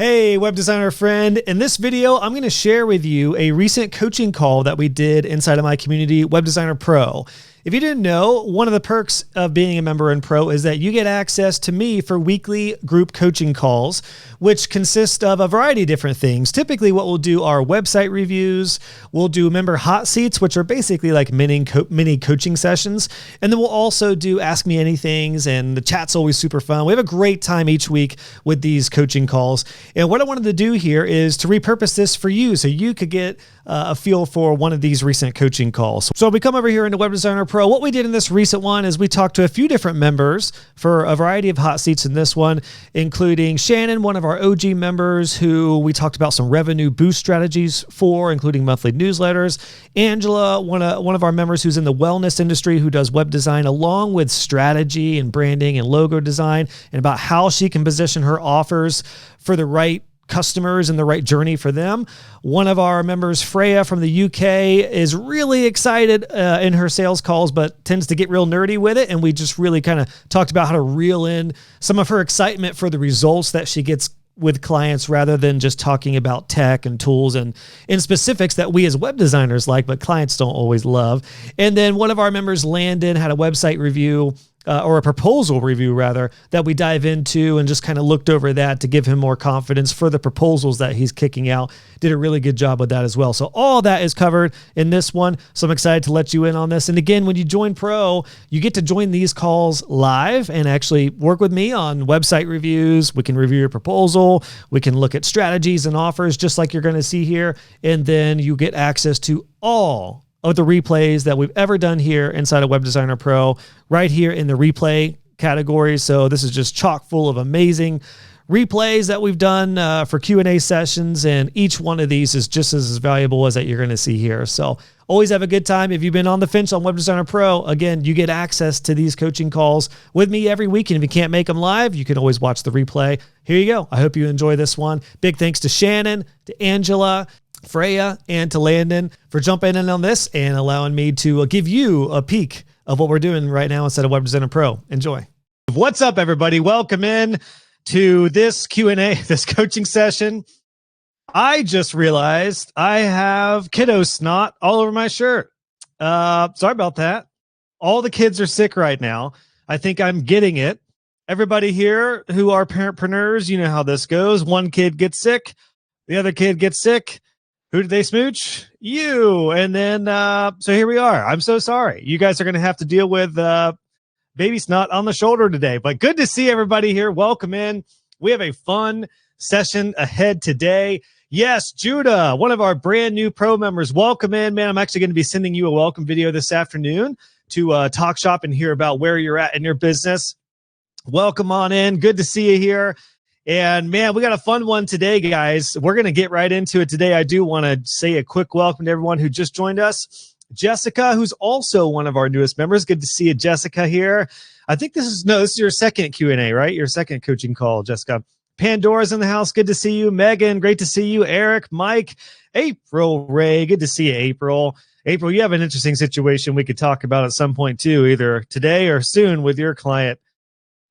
Hey, web designer friend. In this video, I'm going to share with you a recent coaching call that we did inside of my community, Web Designer Pro. If you didn't know, one of the perks of being a member in Pro is that you get access to me for weekly group coaching calls, which consist of a variety of different things. Typically, what we'll do are website reviews. We'll do member hot seats, which are basically like mini coaching sessions. And then we'll also do Ask Me Anythings, and the chat's always super fun. We have a great time each week with these coaching calls. And what I wanted to do here is to repurpose this for you so you could get a feel for one of these recent coaching calls. So we come over here into Web Designer Pro. What we did in this recent one is we talked to a few different members for a variety of hot seats in this one, including Shannon, one of our OG members, who we talked about some revenue boost strategies for, including monthly newsletters. Angela, one of our members who's in the wellness industry, who does web design along with strategy and branding and logo design, and about how she can position her offers for the right customers and the right journey for them. One of our members, Freya from the UK, is really excited in her sales calls, but tends to get real nerdy with it. And we just really kind of talked about how to reel in some of her excitement for the results that she gets with clients, rather than just talking about tech and tools and in specifics that we as web designers like, but clients don't always love. And then one of our members, Landon, had a website review or a proposal review rather, that we dive into and just kind of looked over that to give him more confidence for the proposals that he's kicking out. Did a really good job with that as well. So all that is covered in this one. So I'm excited to let you in on this. And again, when you join Pro, you get to join these calls live and actually work with me on website reviews. We can review your proposal. We can look at strategies and offers just like you're going to see here. And then you get access to all of the replays that we've ever done here inside of Web Designer Pro, right here in the replay category. So this is just chock full of amazing replays that we've done for Q&A sessions, and each one of these is just as valuable as that you're going to see here. So always have a good time. If you've been on the fence on Web Designer Pro, again, you get access to these coaching calls with me every week. And if you can't make them live, you can always watch the replay. Here you go. I hope you enjoy this one. Big thanks to Shannon, to Angela, Freya, and to Landon for jumping in on this and allowing me to give you a peek of what we're doing right now inside of Web Designer Pro. Enjoy. What's up, everybody? Welcome in to this Q&A, this coaching session. I just realized I have kiddo snot all over my shirt. Sorry about that. All the kids are sick right now. I think I'm getting it. Everybody here who are parentpreneurs, you know how this goes. One kid gets sick, the other kid gets sick. Who did they smooch? You. And then, so here we are. I'm so sorry. You guys are going to have to deal with baby snot on the shoulder today. But good to see everybody here. Welcome in. We have a fun session ahead today. Yes, Judah, one of our brand new Pro members. Welcome in, man. I'm actually going to be sending you a welcome video this afternoon to talk shop and hear about where you're at in your business. Welcome on in. Good to see you here. And man, we got a fun one today, guys. We're going to get right into it today. I do want to say a quick welcome to everyone who just joined us. Jessica, who's also one of our newest members. Good to see you, Jessica, here. I think this is your second Q&A, right? Your second coaching call, Jessica. Pandora's in the house. Good to see you. Megan, great to see you. Eric, Mike, April, Ray. Good to see you, April. April, you have an interesting situation we could talk about at some point too, either today or soon with your client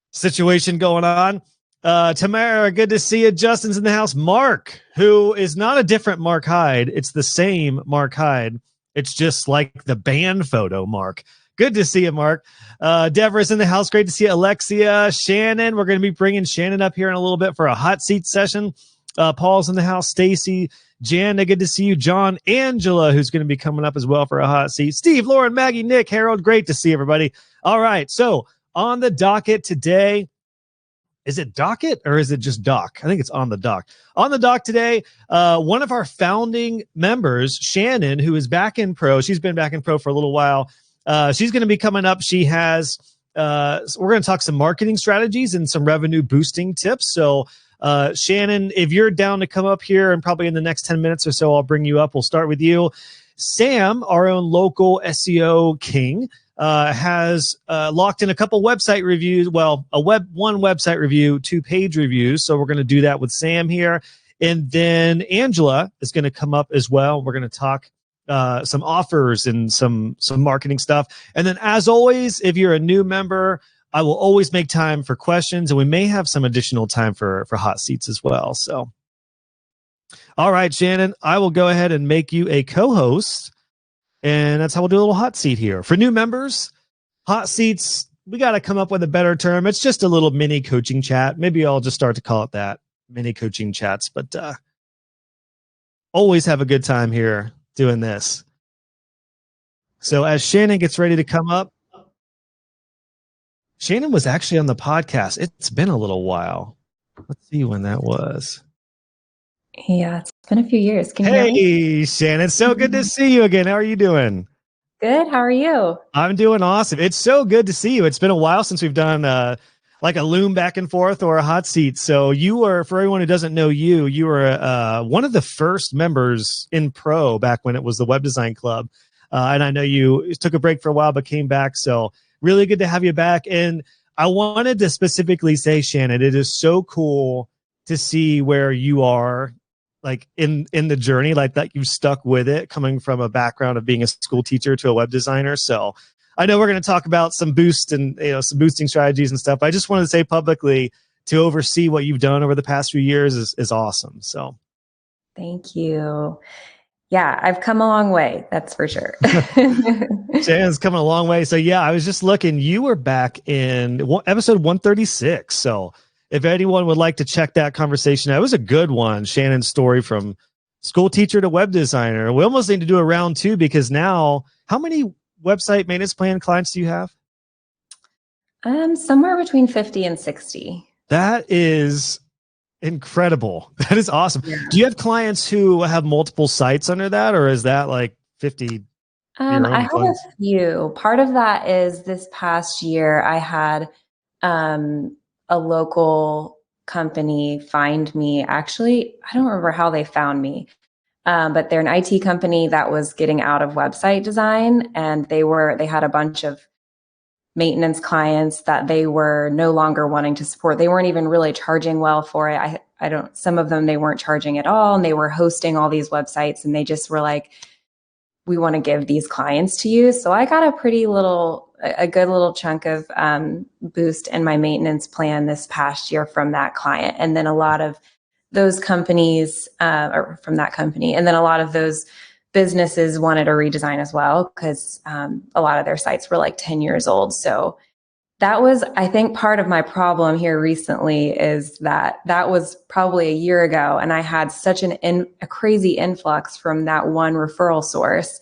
situation going on. Tamara, good to see you. Justin's in the house. Mark, who is not a different Mark Hyde. It's the same Mark Hyde. It's just like the band photo, Mark. Good to see you, Mark. Deborah's in the house. Great to see you. Alexia, Shannon. We're going to be bringing Shannon up here in a little bit for a hot seat session. Paul's in the house. Stacy, Jana, good to see you. John, Angela, who's going to be coming up as well for a hot seat. Steve, Lauren, Maggie, Nick, Harold. Great to see everybody. All right. So on the docket today, is it docket or is it just doc? I think it's on the doc. On the doc today, one of our founding members, Shannon, who is back in Pro. She's been back in Pro for a little while. She's going to be coming up. She has, we're going to talk some marketing strategies and some revenue boosting tips. So Shannon, if you're down to come up here and probably in the next 10 minutes or so, I'll bring you up. We'll start with you. Sam, our own local SEO king, has locked in a couple website reviews. Well, one website review, 2 page reviews. So we're going to do that with Sam here. And then Angela is going to come up as well. We're going to talk some offers and some marketing stuff. And then as always, if you're a new member, I will always make time for questions, and we may have some additional time for hot seats as well. So All right, Shannon, I will go ahead and make you a co-host, and that's how we'll do a little hot seat here. For new members, hot seats, we got to come up with a better term. It's just a little mini coaching chat. Maybe I'll just start to call it that, mini coaching chats, but always have a good time here doing this. So as Shannon gets ready to come up, Shannon was actually on the podcast. It's been a little while. Let's see when that was. Yeah, it's been a few years. Can you hear me? Hey, Shannon. So good to see you again. How are you doing? Good. How are you? I'm doing awesome. It's so good to see you. It's been a while since we've done like a loom back and forth or a hot seat. So you were, for everyone who doesn't know you, you were one of the first members in Pro back when it was the Web Design Club. And I know you took a break for a while, but came back. So really good to have you back. And I wanted to specifically say, Shannon, it is so cool to see where you are like in the journey, like that you've stuck with it, coming from a background of being a school teacher to a web designer. So I know we're going to talk about some boost and some boosting strategies and stuff. I just wanted to say publicly, to oversee what you've done over the past few years is awesome. So thank you. Yeah, I've come a long way. That's for sure. Shannon's coming a long way. So yeah, I was just looking, you were back in episode 136. So if anyone would like to check that conversation out, it was a good one. Shannon's story from school teacher to web designer. We almost need to do a round two, because now, how many website maintenance plan clients do you have? Somewhere between 50 and 60. That is incredible. That is awesome. Yeah. Do you have clients who have multiple sites under that, or is that like 50? I have a few. Part of that is this past year I had a local company find me. Actually, I don't remember how they found me, but they're an IT company that was getting out of website design, and they had a bunch of maintenance clients that they were no longer wanting to support. They weren't even really charging well for it. Some of them, they weren't charging at all, and they were hosting all these websites, and they just were like, we want to give these clients to you. So I got a good little chunk of boost in my maintenance plan this past year from that client. And then a lot of those companies, or from that company, and then a lot of those businesses wanted a redesign as well, because a lot of their sites were like 10 years old. So that was, I think, part of my problem here recently, is that was probably a year ago, and I had such a crazy influx from that one referral source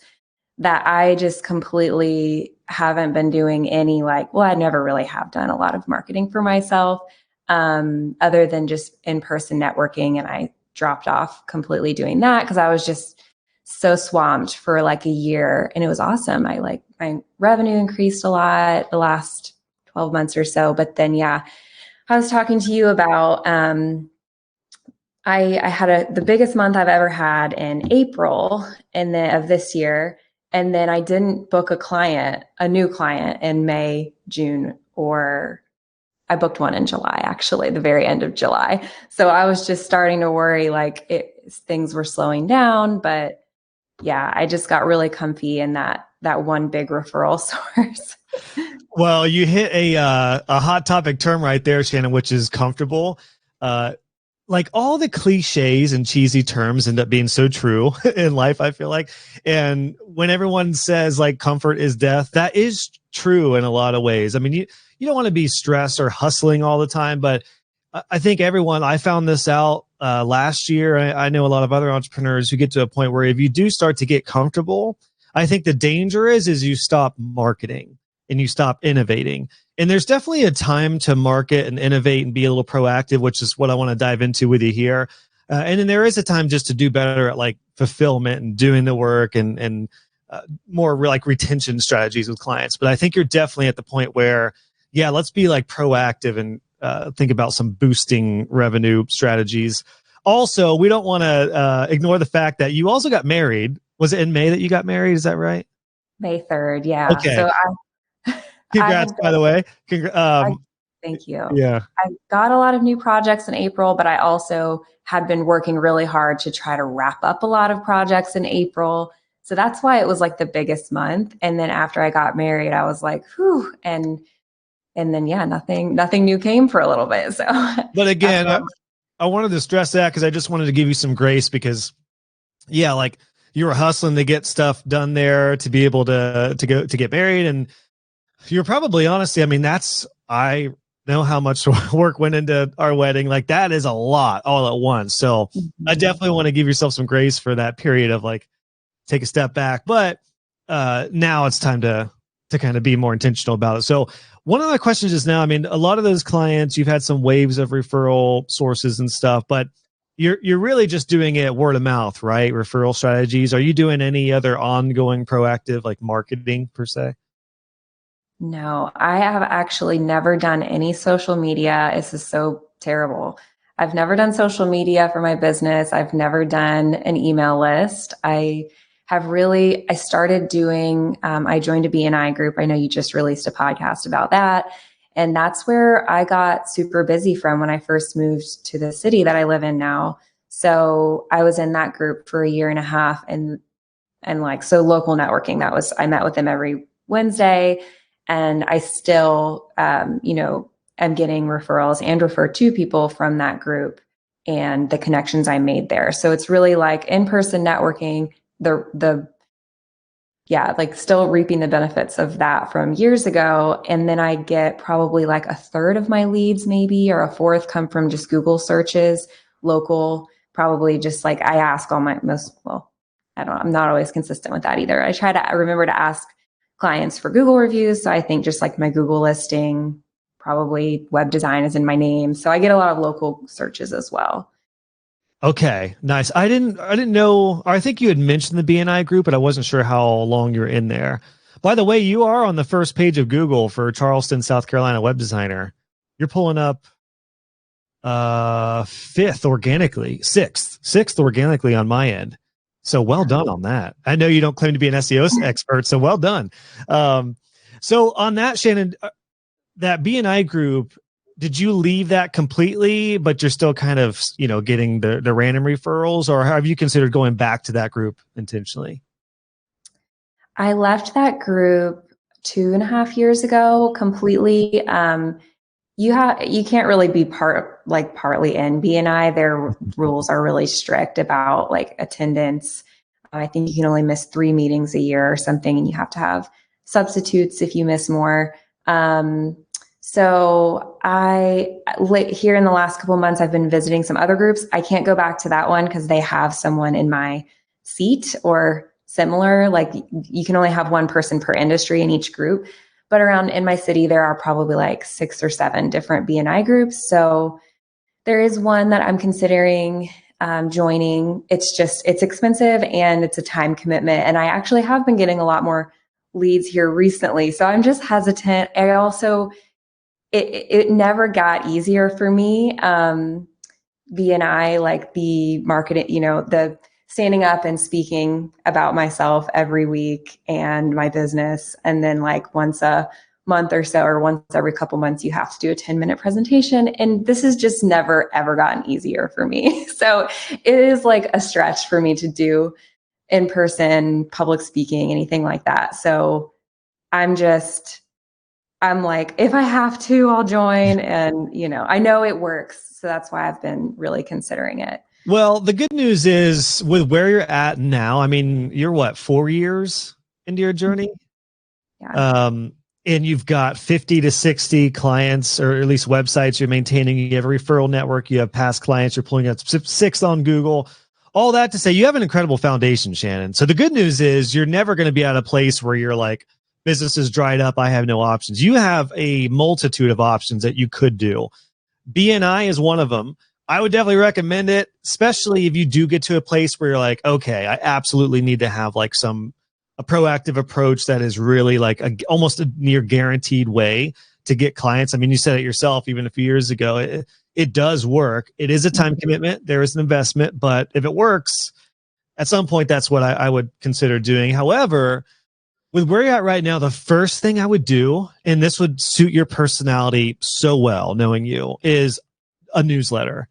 that I just completely haven't been doing any I never really have done a lot of marketing for myself, other than just in-person networking. And I dropped off completely doing that because I was just so swamped for like a year, and it was awesome. My revenue increased a lot the last 12 months or so. But then, yeah, I was talking to you about, I had the biggest month I've ever had in April of this year. And then I didn't book a new client in May, June, or I booked one in July, actually, the very end of July. So I was just starting to worry, things were slowing down. But yeah, I just got really comfy in that one big referral source. Well, you hit a hot topic term right there, Shannon, which is comfortable. Like all the cliches and cheesy terms end up being so true in life, I feel like. And when everyone says like comfort is death, that is true in a lot of ways. I mean, you don't want to be stressed or hustling all the time, but I think I found this out last year. I know a lot of other entrepreneurs who get to a point where if you do start to get comfortable, I think the danger is you stop marketing and you stop innovating. And there's definitely a time to market and innovate and be a little proactive, which is what I want to dive into with you here. And then there is a time just to do better at like fulfillment and doing the work and more like retention strategies with clients. But I think you're definitely at the point where, yeah, let's be like proactive and think about some boosting revenue strategies. Also, we don't want to ignore the fact that you also got married. Was it in May that you got married? Is that right? May 3rd. Yeah. Okay. So congrats, by the way. Thank you. Yeah. I got a lot of new projects in April, but I also had been working really hard to try to wrap up a lot of projects in April. So that's why it was like the biggest month. And then after I got married, I was like, whew. And then, yeah, nothing new came for a little bit. So, but again, I wanted to stress that because I just wanted to give you some grace because, yeah, like you were hustling to get stuff done there to be able to get married, and you're probably honestly, I mean, I know how much work went into our wedding. Like that is a lot all at once. So I definitely want to give yourself some grace for that period of like take a step back. But now it's time to kind of be more intentional about it. So one of the questions is now, I mean, a lot of those clients, you've had some waves of referral sources and stuff, but you're really just doing it word of mouth, right? Referral strategies. Are you doing any other ongoing proactive like marketing per se? No, I have actually never done any social media. This is so terrible. I've never done social media for my business. I've never done an email list. I started doing, I joined a BNI group. I know you just released a podcast about that. And that's where I got super busy from when I first moved to the city that I live in now. So I was in that group for a year and a half and like, so local networking, I met with them every Wednesday. And I still, am getting referrals and refer to people from that group and the connections I made there. So it's really like in-person networking, like still reaping the benefits of that from years ago. And then I get probably like a third of my leads maybe, or a fourth come from just Google searches, local, probably just like I ask all my I'm not always consistent with that either. I remember to ask clients for Google reviews. So I think just like my Google listing, probably web design is in my name. So I get a lot of local searches as well. Okay, nice. I didn't know. I think you had mentioned the BNI group, but I wasn't sure how long you were in there. By the way, you are on the first page of Google for Charleston, South Carolina web designer. You're pulling up sixth organically on my end. So well done on that. I know you don't claim to be an SEO expert, so well done. So on that, Shannon, that BNI group, did you leave that completely, but you're still kind of, getting the random referrals, or have you considered going back to that group intentionally? I left that group 2.5 years ago completely. You can't really be partly in BNI. Their rules are really strict about like attendance. I think you can only miss 3 meetings a year or something, and you have to have substitutes if you miss more. So here in the last couple of months, I've been visiting some other groups. I can't go back to that one because they have someone in my seat or similar. Like you can only have one person per industry in each group. But around in my city, there are probably like 6 or 7 different BNI groups. So there is one that I'm considering joining. It's expensive and it's a time commitment. And I actually have been getting a lot more leads here recently. So I'm just hesitant. I also, it never got easier for me. BNI, like the marketing, the standing up and speaking about myself every week and my business. And then like once a month or so, or once every couple months, you have to do a 10-minute presentation. And this has just never, ever gotten easier for me. So it is like a stretch for me to do in-person public speaking, anything like that. So I'm like, if I have to, I'll join. And, I know it works. So that's why I've been really considering it. Well, the good news is with where you're at now, I mean, you're what, 4 years into your journey? Yeah. And you've got 50 to 60 clients, or at least websites you're maintaining. You have a referral network. You have past clients. You're pulling up 6 on Google. All that to say, you have an incredible foundation, Shannon. So the good news is you're never going to be at a place where you're like, business is dried up, I have no options. You have a multitude of options that you could do. BNI is one of them. I would definitely recommend it, especially if you do get to a place where you're like, okay, I absolutely need to have like a proactive approach that is really like almost a near guaranteed way to get clients. I mean, you said it yourself, even a few years ago, it does work. It is a time commitment. There is an investment, but if it works, at some point, that's what I would consider doing. However, with where you're at right now, the first thing I would do, and this would suit your personality so well, knowing you, is a newsletter.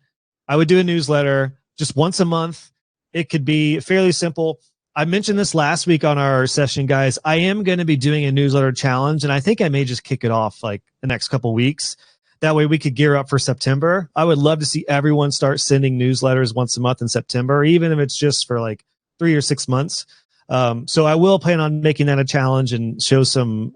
I would do a newsletter just once a month. It could be fairly simple. I mentioned this last week on our session, guys. I am going to be doing a newsletter challenge, and I think I may just kick it off like the next couple of weeks. That way we could gear up for September. I would love to see everyone start sending newsletters once a month in September, even if it's just for like 3 or 6 months. So I will plan on making that a challenge and show some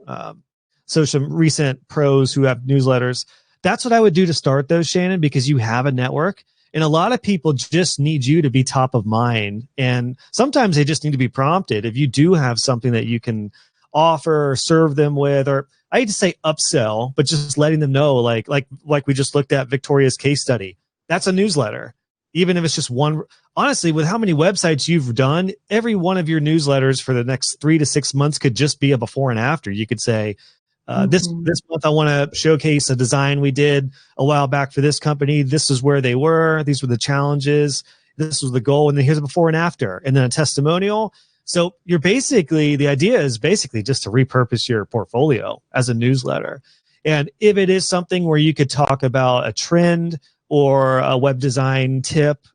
recent pros who have newsletters. That's what I would do to start those, Shannon, because you have a network. And a lot of people just need you to be top of mind. And sometimes they just need to be prompted. If you do have something that you can offer or serve them with, or I hate to say upsell, but just letting them know, like we just looked at Victoria's case study. That's a newsletter. Even if it's just one, honestly, with how many websites you've done, every one of your newsletters for the next 3 to 6 months could just be a before and after. You could say, this month I want to showcase a design we did a while back for this company. This is where they were. These were the challenges. This was the goal. And then here's a before and after, and then a testimonial. So the idea is basically just to repurpose your portfolio as a newsletter. And if it is something where you could talk about a trend or a web design tip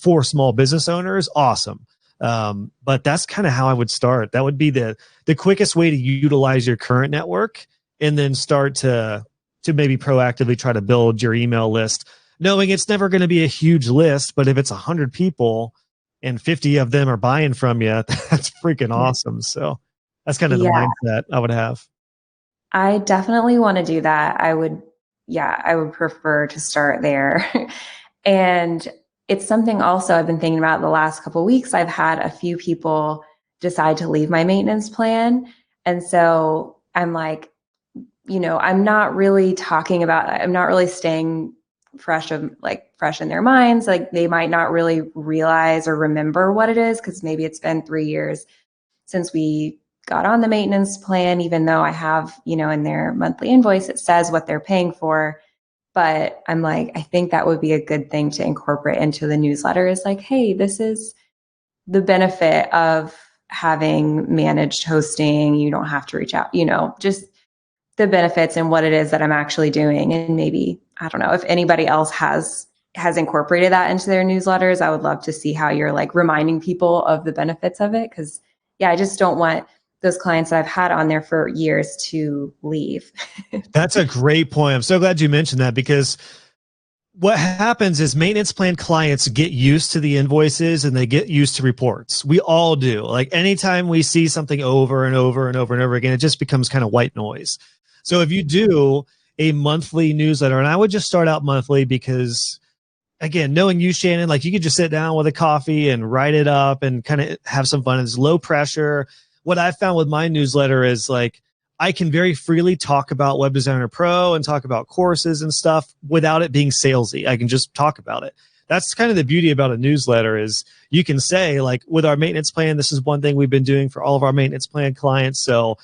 for small business owners, awesome. But that's kind of how I would start. That would be the quickest way to utilize your current network, and then start to maybe proactively try to build your email list, knowing it's never going to be a huge list. But if it's 100 people and 50 of them are buying from you, that's freaking awesome. So that's kind of the mindset I would have. I definitely want to do that. I would prefer to start there. And it's something also I've been thinking about the last couple of weeks. I've had a few people decide to leave my maintenance plan. And so I'm like, I'm not really staying fresh in their minds. Like, they might not really realize or remember what it is, because maybe it's been 3 years since we got on the maintenance plan, even though I have, in their monthly invoice, it says what they're paying for. But I'm like, I think that would be a good thing to incorporate into the newsletter, is like, hey, this is the benefit of having managed hosting. You don't have to reach out, just the benefits and what it is that I'm actually doing. And maybe, I don't know, if anybody else has incorporated that into their newsletters, I would love to see how you're like reminding people of the benefits of it. Cause I just don't want those clients that I've had on there for years to leave. That's a great point. I'm so glad you mentioned that, because what happens is maintenance plan clients get used to the invoices and they get used to reports. We all do. Like, anytime we see something over and over and over and over again, it just becomes kind of white noise. So if you do a monthly newsletter, and I would just start out monthly, because again, knowing you, Shannon, like, you could just sit down with a coffee and write it up and kind of have some fun. It's low pressure. What I found with my newsletter is, like, I can very freely talk about Web Designer Pro and talk about courses and stuff without it being salesy. I can just talk about it. That's kind of the beauty about a newsletter, is you can say, like, with our maintenance plan, this is one thing we've been doing for all of our maintenance plan clients. So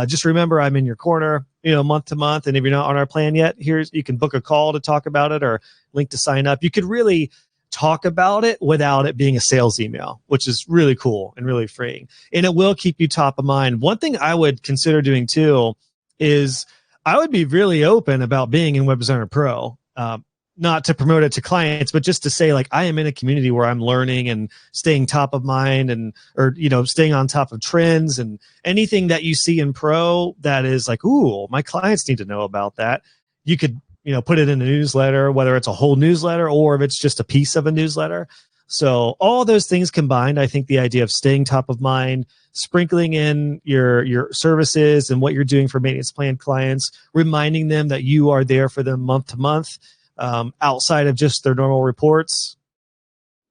just remember, I'm in your corner, month to month. And if you're not on our plan yet, you can book a call to talk about it, or link to sign up. You could really talk about it without it being a sales email, which is really cool and really freeing. And it will keep you top of mind. One thing I would consider doing too is I would be really open about being in Web Designer Pro, not to promote it to clients, but just to say, like, I am in a community where I'm learning and staying top of mind, or staying on top of trends, and anything that you see in Pro that is like, ooh, my clients need to know about that. You could put it in a newsletter, whether it's a whole newsletter or if it's just a piece of a newsletter. So all those things combined, I think the idea of staying top of mind, sprinkling in your services and what you're doing for maintenance plan clients, reminding them that you are there for them month to month, outside of just their normal reports.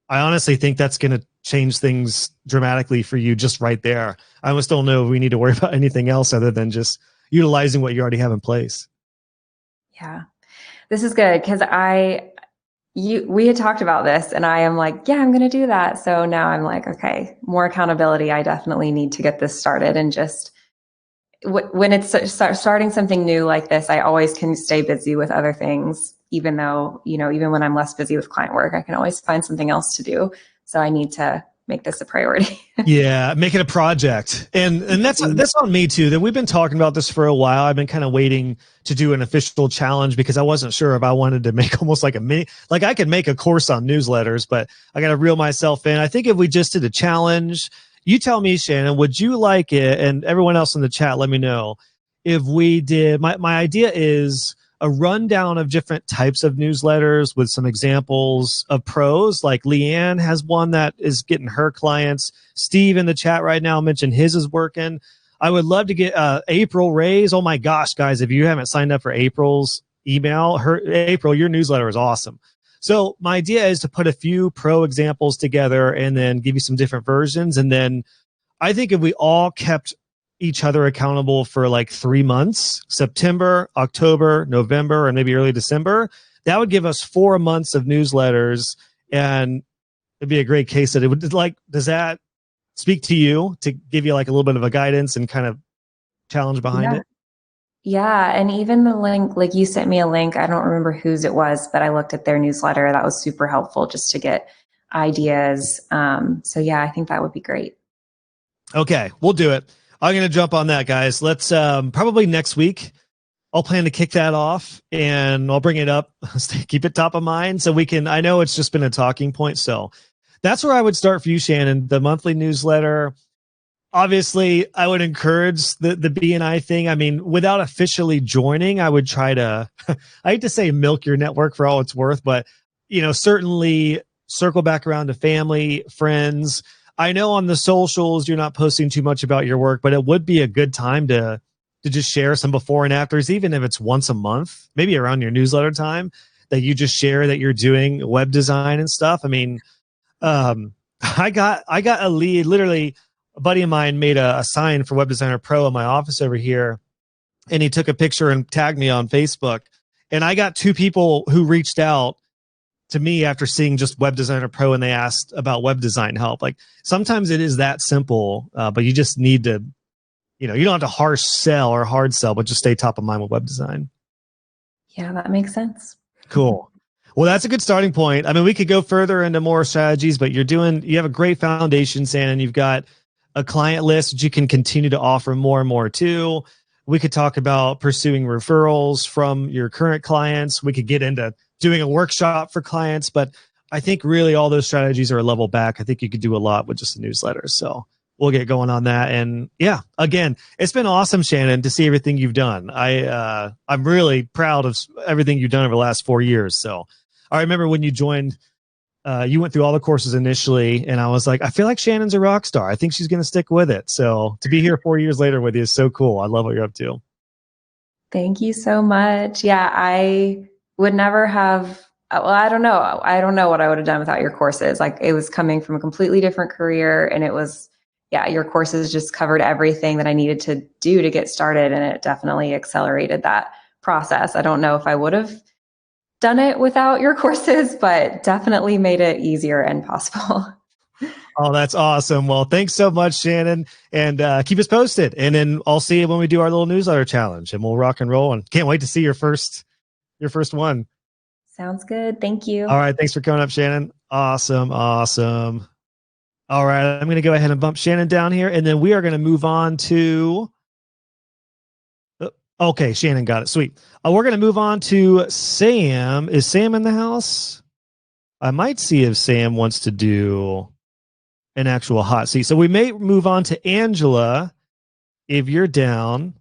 I honestly think that's going to change things dramatically for you just right there. I almost don't know if we need to worry about anything else other than just utilizing what you already have in place. Yeah. This is good, because we had talked about this, and I am like, yeah, I'm going to do that. So now I'm like, okay, more accountability. I definitely need to get this started. And just when it's starting something new like this, I always can stay busy with other things, even though, even when I'm less busy with client work, I can always find something else to do. So I need to make this a priority. Yeah, make it a project. And that's on me too, that we've been talking about this for a while. I've been kind of waiting to do an official challenge, because I wasn't sure if I wanted to make almost like a mini, like, I could make a course on newsletters, but I got to reel myself in. I think if we just did a challenge, you tell me, Shannon, would you like it? And everyone else in the chat, let me know if we did. My idea is a rundown of different types of newsletters with some examples of pros. Like Leanne has one that is getting her clients. Steve in the chat right now mentioned his is working. I would love to get April Ray's. Oh my gosh, guys, if you haven't signed up for April's email, April, your newsletter is awesome. So my idea is to put a few pro examples together and then give you some different versions. And then I think if we all kept each other accountable for like 3 months, September, October, November, and maybe early December, that would give us 4 months of newsletters. And it'd be a great case study. Does that speak to you, to give you like a little bit of a guidance and kind of challenge behind it? Yeah. And even the link, like you sent me a link, I don't remember whose it was, but I looked at their newsletter. That was super helpful just to get ideas. So yeah, I think that would be great. Okay, we'll do it. I'm going to jump on that, guys. Let's probably next week, I'll plan to kick that off and I'll bring it up, keep it top of mind so we can, I know it's just been a talking point. So that's where I would start for you, Shannon, the monthly newsletter. Obviously, I would encourage the BNI thing. I mean, without officially joining, I would try to, I hate to say milk your network for all it's worth, but, certainly circle back around to family, friends. I know on the socials, you're not posting too much about your work, but it would be a good time to just share some before and afters, even if it's once a month, maybe around your newsletter time, that you just share that you're doing web design and stuff. I mean, I got a lead. Literally, a buddy of mine made a sign for Web Designer Pro in my office over here, and he took a picture and tagged me on Facebook. And I got 2 people who reached out to me after seeing just Web Designer Pro, and they asked about web design help. Like sometimes it is that simple, but you just need to, you don't have to hard sell, but just stay top of mind with web design. Yeah, that makes sense. Cool. Well, that's a good starting point. I mean, we could go further into more strategies, but you have a great foundation, Shannon. You've got a client list that you can continue to offer more and more to. We could talk about pursuing referrals from your current clients. We could get into doing a workshop for clients, but I think really all those strategies are a level back. I think you could do a lot with just a newsletter. So we'll get going on that. And yeah, again, it's been awesome, Shannon, to see everything you've done. I'm really proud of everything you've done over the last 4 years. So I remember when you joined, you went through all the courses initially, and I was like, I feel like Shannon's a rock star. I think she's going to stick with it. So to be here 4 years later with you is so cool. I love what you're up to. Thank you so much. Yeah, I would never have, well, I don't know. I don't know what I would have done without your courses. Like it was coming from a completely different career, and it was, yeah, your courses just covered everything that I needed to do to get started. And it definitely accelerated that process. I don't know if I would have done it without your courses, but definitely made it easier and possible. Oh, that's awesome. Well, thanks so much, Shannon, and keep us posted. And then I'll see you when we do our little newsletter challenge, and we'll rock and roll. And can't wait to see your first one. Sounds good. Thank you. All right. Thanks for coming up, Shannon. Awesome. Awesome. All right. I'm going to go ahead and bump Shannon down here, and then we are going to move on to. Okay, Shannon got it. Sweet. We're going to move on to Sam. Is Sam in the house? I might see if Sam wants to do an actual hot seat. So we may move on to Angela if you're down.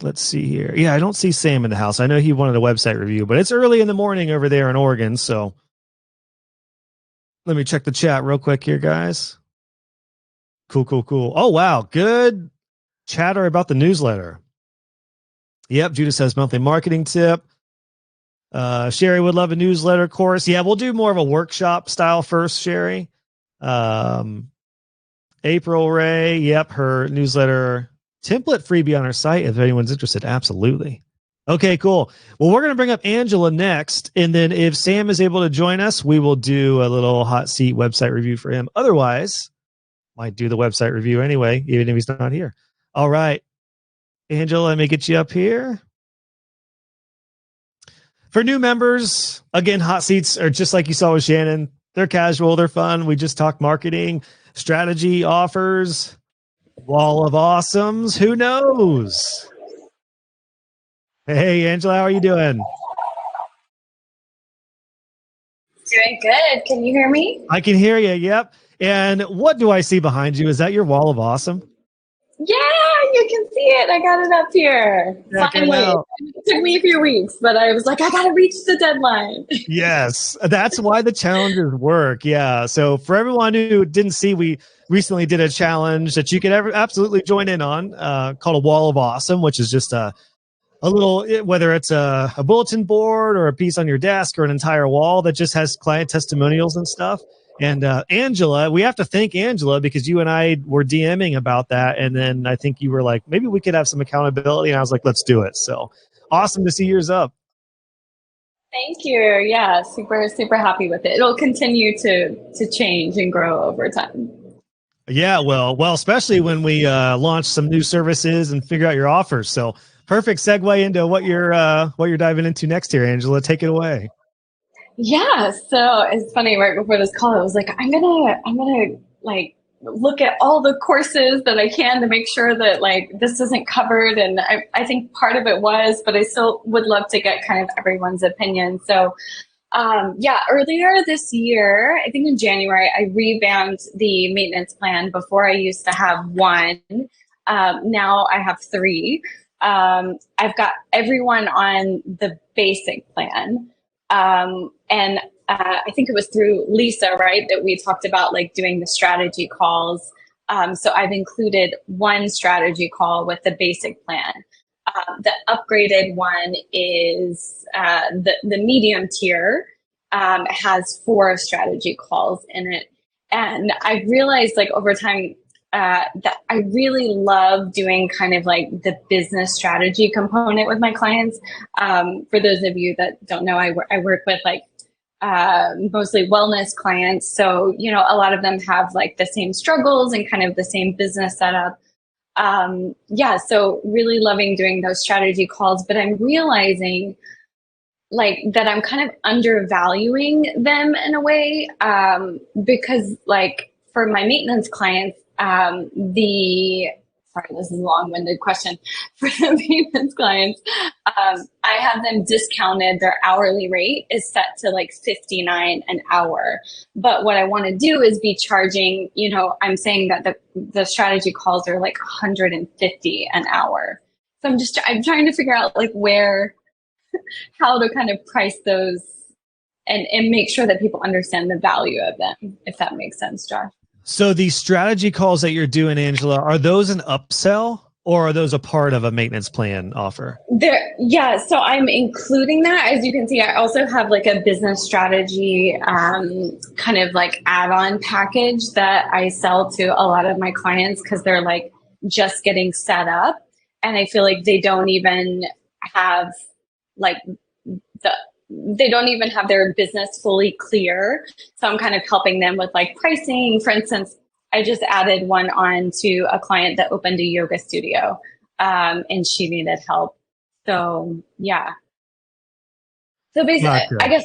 Let's see here. Yeah, I don't see Sam in the house. I know he wanted a website review, but it's early in the morning over there in Oregon. So let me check the chat real quick here, guys. Cool. Oh, wow. Good chatter about the newsletter. Yep, Judah says monthly marketing tip. Sherry would love a newsletter course. Yeah, we'll do more of a workshop style first, Sherry. April Ray, yep, her newsletter template freebie on our site if anyone's interested. Absolutely. Okay, cool. Well, we're going to bring up Angela next, and then if Sam is able to join us, we will do a little hot seat website review for him. Otherwise, might do the website review anyway, even if he's not here. All right. Angela, let me get you up here. For new members, again, hot seats are just like you saw with Shannon. They're casual. They're fun. We just talk marketing, strategy, offers, wall of awesomes. Who knows? Hey, Angela, how are you doing? Doing good. Can you hear me? I can hear you. Yep. And what do I see behind you? Is that your wall of awesome? Yeah, you can see it. I got it up here. Check it Finally. out. It took me a few weeks, but I was like, I got to reach the deadline. Yes, that's why the challenges work. Yeah. So for everyone who didn't see, we recently did a challenge that you could absolutely join in on called a Wall of Awesome, which is just a little, whether it's a bulletin board or a piece on your desk or an entire wall that just has client testimonials and stuff. And Angela, we have to thank Angela because you and I were DMing about that. And then I think you were like, maybe we could have some accountability. And I was like, let's do it. So awesome to see yours up. Thank you. Yeah, super, super happy with it. It'll continue to change and grow over time. Yeah, well, especially when we launch some new services and figure out your offers. So perfect segue into what you're diving into next here, Angela. Take it away. Yeah, so it's funny, right before this call, I was like, I'm gonna like look at all the courses that I can to make sure that like this isn't covered. And I think part of it was, but I still would love to get kind of everyone's opinion. So yeah, earlier this year, I think in January, I revamped the maintenance plan. Before I used to have one. Now I have three. I've got everyone on the basic plan. And I think it was through Lisa, right, that we talked about like doing the strategy calls. So I've included one strategy call with the basic plan. The upgraded one is the medium tier, has 4 strategy calls in it. And I realized like over time that I really love doing kind of like the business strategy component with my clients. For those of you that don't know, I work with like mostly wellness clients. So, you know, a lot of them have like the same struggles and kind of the same business setup. Yeah, so really loving doing those strategy calls, but I'm realizing like that I'm kind of undervaluing them in a way, because like for my maintenance clients, sorry, this is a long-winded question. For the maintenance clients, I have them discounted. Their hourly rate is set to like $59 an hour. But what I want to do is be charging, you know, I'm saying that the strategy calls are like $150 an hour. So I'm trying to figure out like how to kind of price those and make sure that people understand the value of them, if that makes sense, Josh. So these strategy calls that you're doing, Angela, are those an upsell or are those a part of a maintenance plan offer? Yeah, so I'm including that. As you can see, I also have like a business strategy kind of like add-on package that I sell to a lot of my clients because they're like just getting set up. And I feel like they don't even have like they don't even have their business fully clear. So I'm kind of helping them with like pricing. For instance, I just added one on to a client that opened a yoga studio, and she needed help. So yeah. So basically, Gotcha. I guess,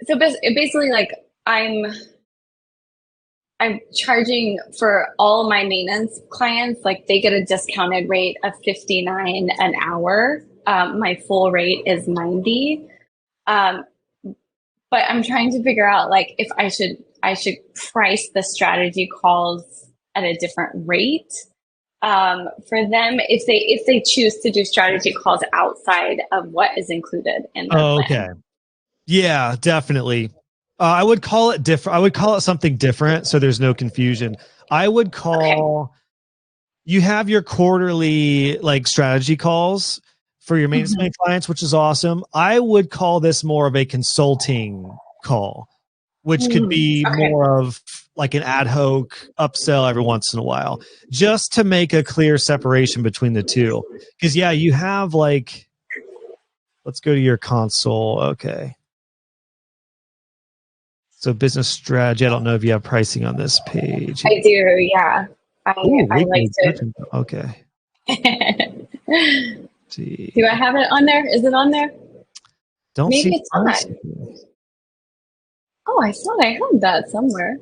so basically like I'm charging for all my maintenance clients, like they get a discounted rate of $59 an hour. My full rate is $90. But I'm trying to figure out like if I should price the strategy calls at a different rate for them if they choose to do strategy calls outside of what is included in their plan. Okay. Yeah, definitely. I would call it different. I would call it something different so there's no confusion. I would call you have your quarterly like strategy calls for your maintenance clients, which is awesome. I would call this more of a consulting call, which could be more of like an ad hoc upsell every once in a while, just to make a clear separation between the two. Because yeah, you have like, let's go to your console. Okay. So business strategy. I don't know if you have pricing on this page. I do, yeah. I like to. Okay. See. Do I have it on there? Is it on there? Don't Maybe see it's not. Oh, I thought I had that somewhere.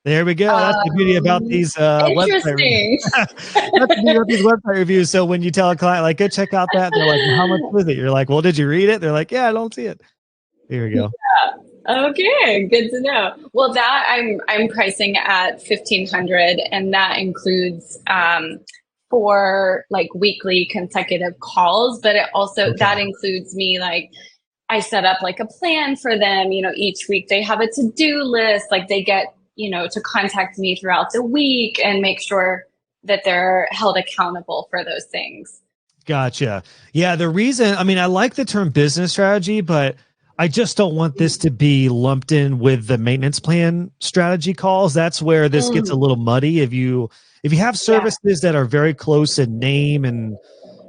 There we go. That's the beauty about these website reviews. That's the beauty about these website reviews. So when you tell a client, like, go check out that, they're like, well, how much was it? You're like, well, did you read it? They're like, yeah, I don't see it. Here we go. Yeah. Okay, good to know. Well, that I'm pricing at $1,500, and that includes 4 like weekly consecutive calls, but it also, that includes me, like, I set up like a plan for them, each week they have a to-do list, like they get, to contact me throughout the week and make sure that they're held accountable for those things. Gotcha. Yeah. The reason, I mean, I like the term business strategy, but I just don't want this to be lumped in with the maintenance plan strategy calls. That's where this gets a little muddy. If you have services that are very close in name and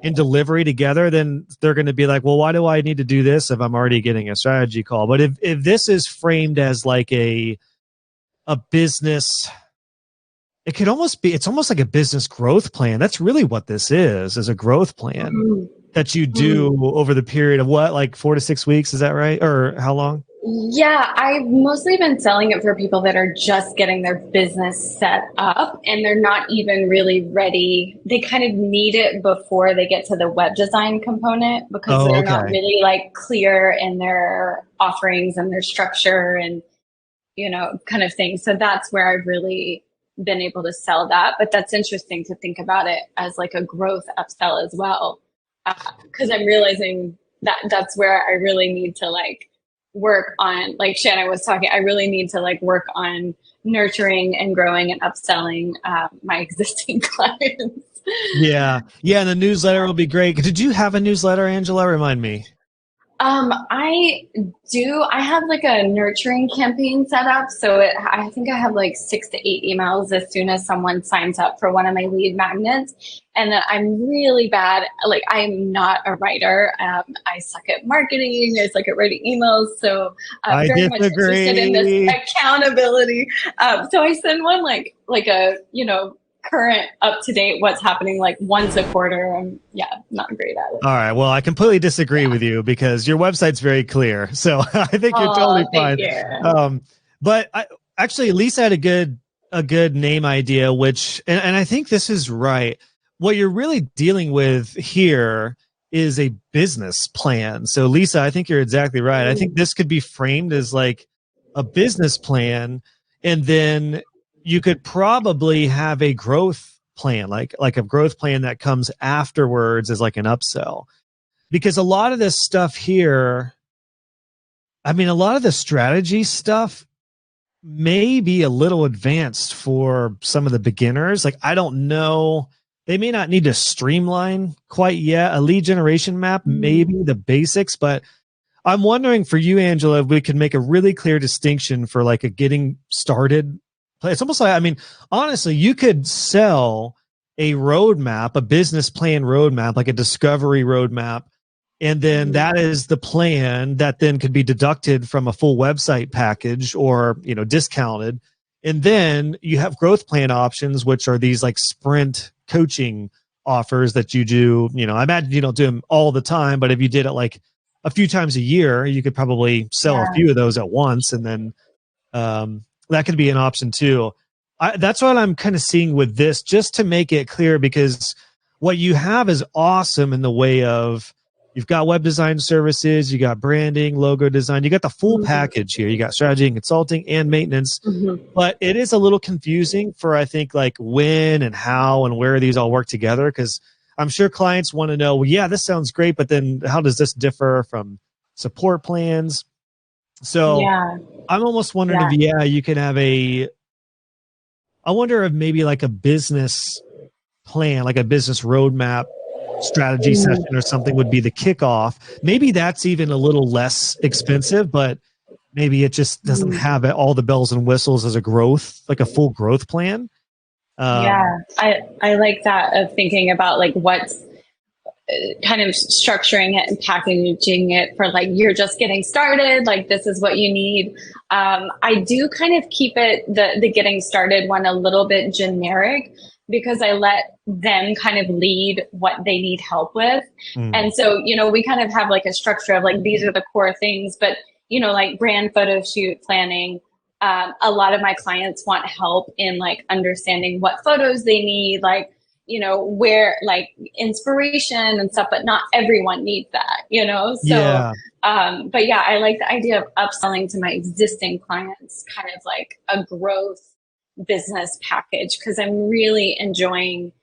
in delivery together, then they're going to be like, well, why do I need to do this if I'm already getting a strategy call? But if this is framed as like a business, it's almost like a business growth plan. That's really what this is a growth plan that you do over the period of what, like 4 to 6 weeks. Is that right? Or how long? Yeah, I've mostly been selling it for people that are just getting their business set up and they're not even really ready. They kind of need it before they get to the web design component because they're not really like clear in their offerings and their structure and, kind of thing. So that's where I've really been able to sell that. But that's interesting to think about it as like a growth upsell as well. Because I'm realizing that that's where I really need to like work on, like Shannon was talking, I really need to like work on nurturing and growing and upselling my existing clients. Yeah. And the newsletter will be great. Did you have a newsletter, Angela? Remind me. I do. I have like a nurturing campaign set up. So I think I have like 6 to 8 emails as soon as someone signs up for one of my lead magnets. And then I'm really bad. Like I'm not a writer. I suck at marketing. I suck at writing emails. So I'm very much interested in this accountability. So I send one like a, current up-to-date what's happening like once a quarter. I'm not great at it. All right. Well, I completely disagree with you because your website's very clear. So I think you're totally fine. But actually, Lisa had a good name idea, which, and I think this is right. What you're really dealing with here is a business plan. So Lisa, I think you're exactly right. I think this could be framed as like a business plan, and then you could probably have a growth plan, like a growth plan that comes afterwards as like an upsell. Because a lot of this stuff here, I mean, a lot of the strategy stuff may be a little advanced for some of the beginners. Like, I don't know. They may not need to streamline quite yet. A lead generation map, maybe the basics, but I'm wondering for you, Angela, if we could make a really clear distinction for like a getting started. It's almost like, I mean, honestly, you could sell a roadmap, a business plan roadmap, like a discovery roadmap. And then that is the plan that then could be deducted from a full website package or, discounted. And then you have growth plan options, which are these like sprint coaching offers that you do. I imagine you don't do them all the time, but if you did it like a few times a year, you could probably sell a few of those at once. And then, that could be an option too. That's what I'm kind of seeing with this, just to make it clear, because what you have is awesome in the way of you've got web design services, you got branding, logo design, you got the full package here. You got strategy and consulting and maintenance, but it is a little confusing for, I think, like when and how and where these all work together. Cause I'm sure clients want to know, well, yeah, this sounds great, but then how does this differ from support plans? So I'm almost wondering if, you can have I wonder if maybe like a business plan, like a business roadmap strategy session or something would be the kickoff. Maybe that's even a little less expensive, but maybe it just doesn't have all the bells and whistles as a growth, like a full growth plan. I like that of thinking about like what's kind of structuring it and packaging it for like, you're just getting started, like this is what you need. I do kind of keep it, the getting started one, a little bit generic, because I let them kind of lead what they need help with. And so, we kind of have like a structure of like, these are the core things, but like brand photo shoot planning, a lot of my clients want help in like understanding what photos they need, like, where like inspiration and stuff, but not everyone needs that, So, but yeah, I like the idea of upselling to my existing clients, kind of like a growth business package, because I'm really enjoying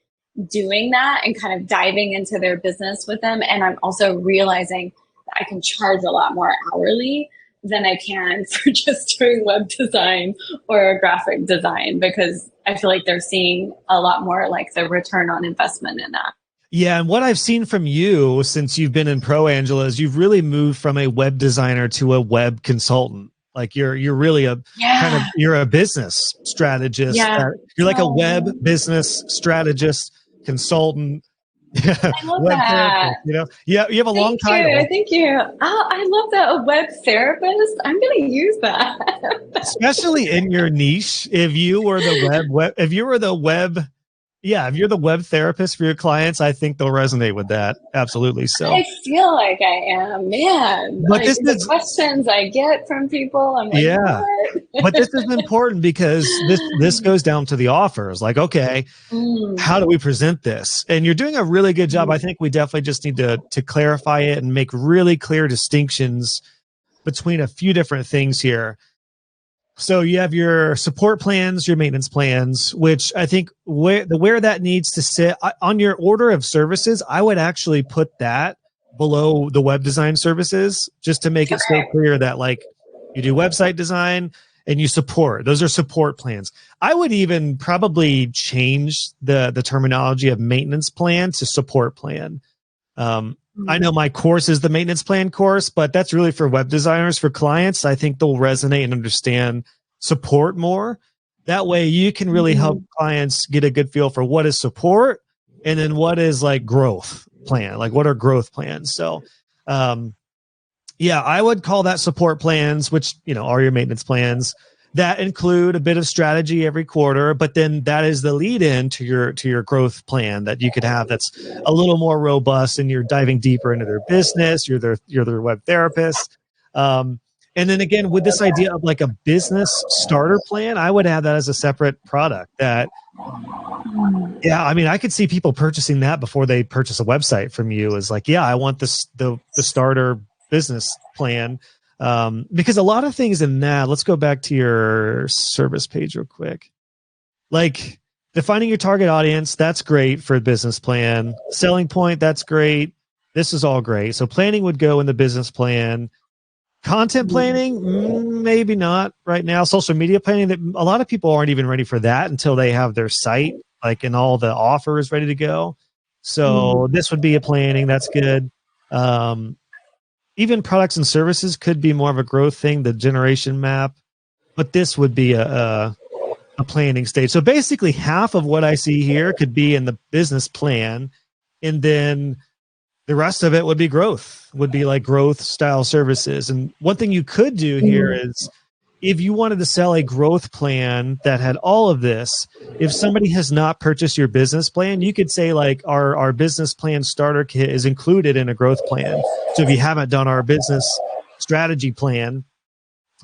doing that and kind of diving into their business with them. And I'm also realizing that I can charge a lot more hourly than I can for just doing web design or graphic design, because I feel like they're seeing a lot more like the return on investment in that. Yeah, and what I've seen from you since you've been in Pro, Angela, is you've really moved from a web designer to a web consultant. Like you're really a kind of, you're a business strategist. Yeah. You're like a web business strategist, consultant. I love that. You know, yeah, you have a long title. Thank you. Oh, I love that. A web therapist. I'm going to use that. Especially in your niche. If you were if you're the web therapist for your clients, I think they'll resonate with that. Absolutely. So I feel like I am, man. But like the questions I get from people, I'm like, what? But this is important because this goes down to the offers. Like, okay, how do we present this? And you're doing a really good job. I think we definitely just need to clarify it and make really clear distinctions between a few different things here. So you have your support plans, your maintenance plans, which I think where that needs to sit on your order of services, I would actually put that below the web design services, just to make it so clear that like you do website design and you support. Those are support plans. I would even probably change the terminology of maintenance plan to support plan. I know my course is the maintenance plan course, but that's really for web designers. For clients, I think they'll resonate and understand support more. That way you can really help clients get a good feel for what is support and then what is like growth plan, like what are growth plans. So, yeah, I would call that support plans, which, you know, are your maintenance plans that include a bit of strategy every quarter, but then that is the lead in to your growth plan that you could have that's a little more robust and you're diving deeper into their business. You're their web therapist. And then again, with this idea of like a business starter plan, I would have that as a separate product that, yeah, I mean, I could see people purchasing that before they purchase a website from you is like, yeah, I want the starter business plan. Because a lot of things in that, let's go back to your service page real quick. Like defining your target audience, that's great for a business plan. Selling point, that's great. This is all great. So planning would go in the business plan. Content planning, maybe not right now. Social media planning, a lot of people aren't even ready for that until they have their site, like, and all the offers ready to go. So this would be a planning. That's good. Even products and services could be more of a growth thing, the generation map, but this would be a planning stage. So basically half of what I see here could be in the business plan. And then the rest of it would be growth, would be like growth style services. And one thing you could do here is if you wanted to sell a growth plan that had all of this, if somebody has not purchased your business plan, you could say like our business plan starter kit is included in a growth plan. So if you haven't done our business strategy plan,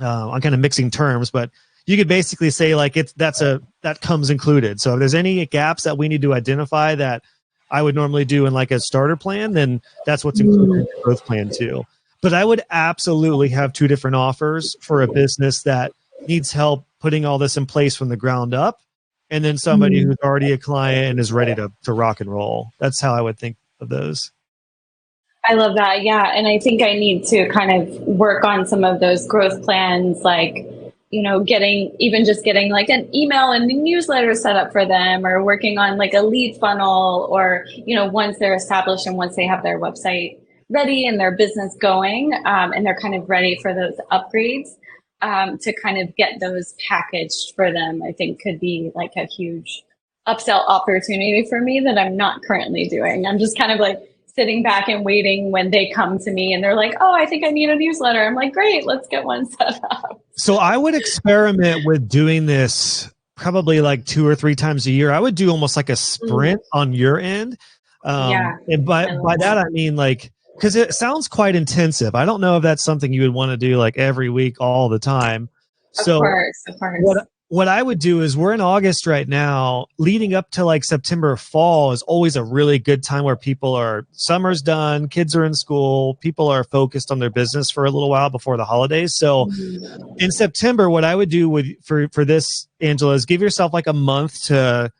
I'm kind of mixing terms, but you could basically say like that comes included. So if there's any gaps that we need to identify that I would normally do in like a starter plan, then that's what's included in the growth plan too. But I would absolutely have two different offers for a business that needs help putting all this in place from the ground up, and then somebody who's already a client and is ready to rock and roll. That's how I would think of those. I love that. Yeah. And I think I need to kind of work on some of those growth plans, like, you know, getting like an email and a newsletter set up for them, or working on like a lead funnel, or, you know, once they're established and once they have their website ready and their business going, and they're kind of ready for those upgrades, to kind of get those packaged for them, I think could be like a huge upsell opportunity for me that I'm not currently doing. I'm just kind of like sitting back and waiting when they come to me and they're like, oh, I think I need a newsletter. I'm like, great, let's get one set up. So I would experiment with doing this probably like 2 or 3 times a year. I would do almost like a sprint on your end. And by that, I mean like, because it sounds quite intensive. I don't know if that's something you would want to do like every week, all the time. So of course. What I would do is we're in August right now, leading up to like September, fall is always a really good time where summer's done, kids are in school, people are focused on their business for a little while before the holidays. So in September, what I would do for this, Angela, is give yourself like a month to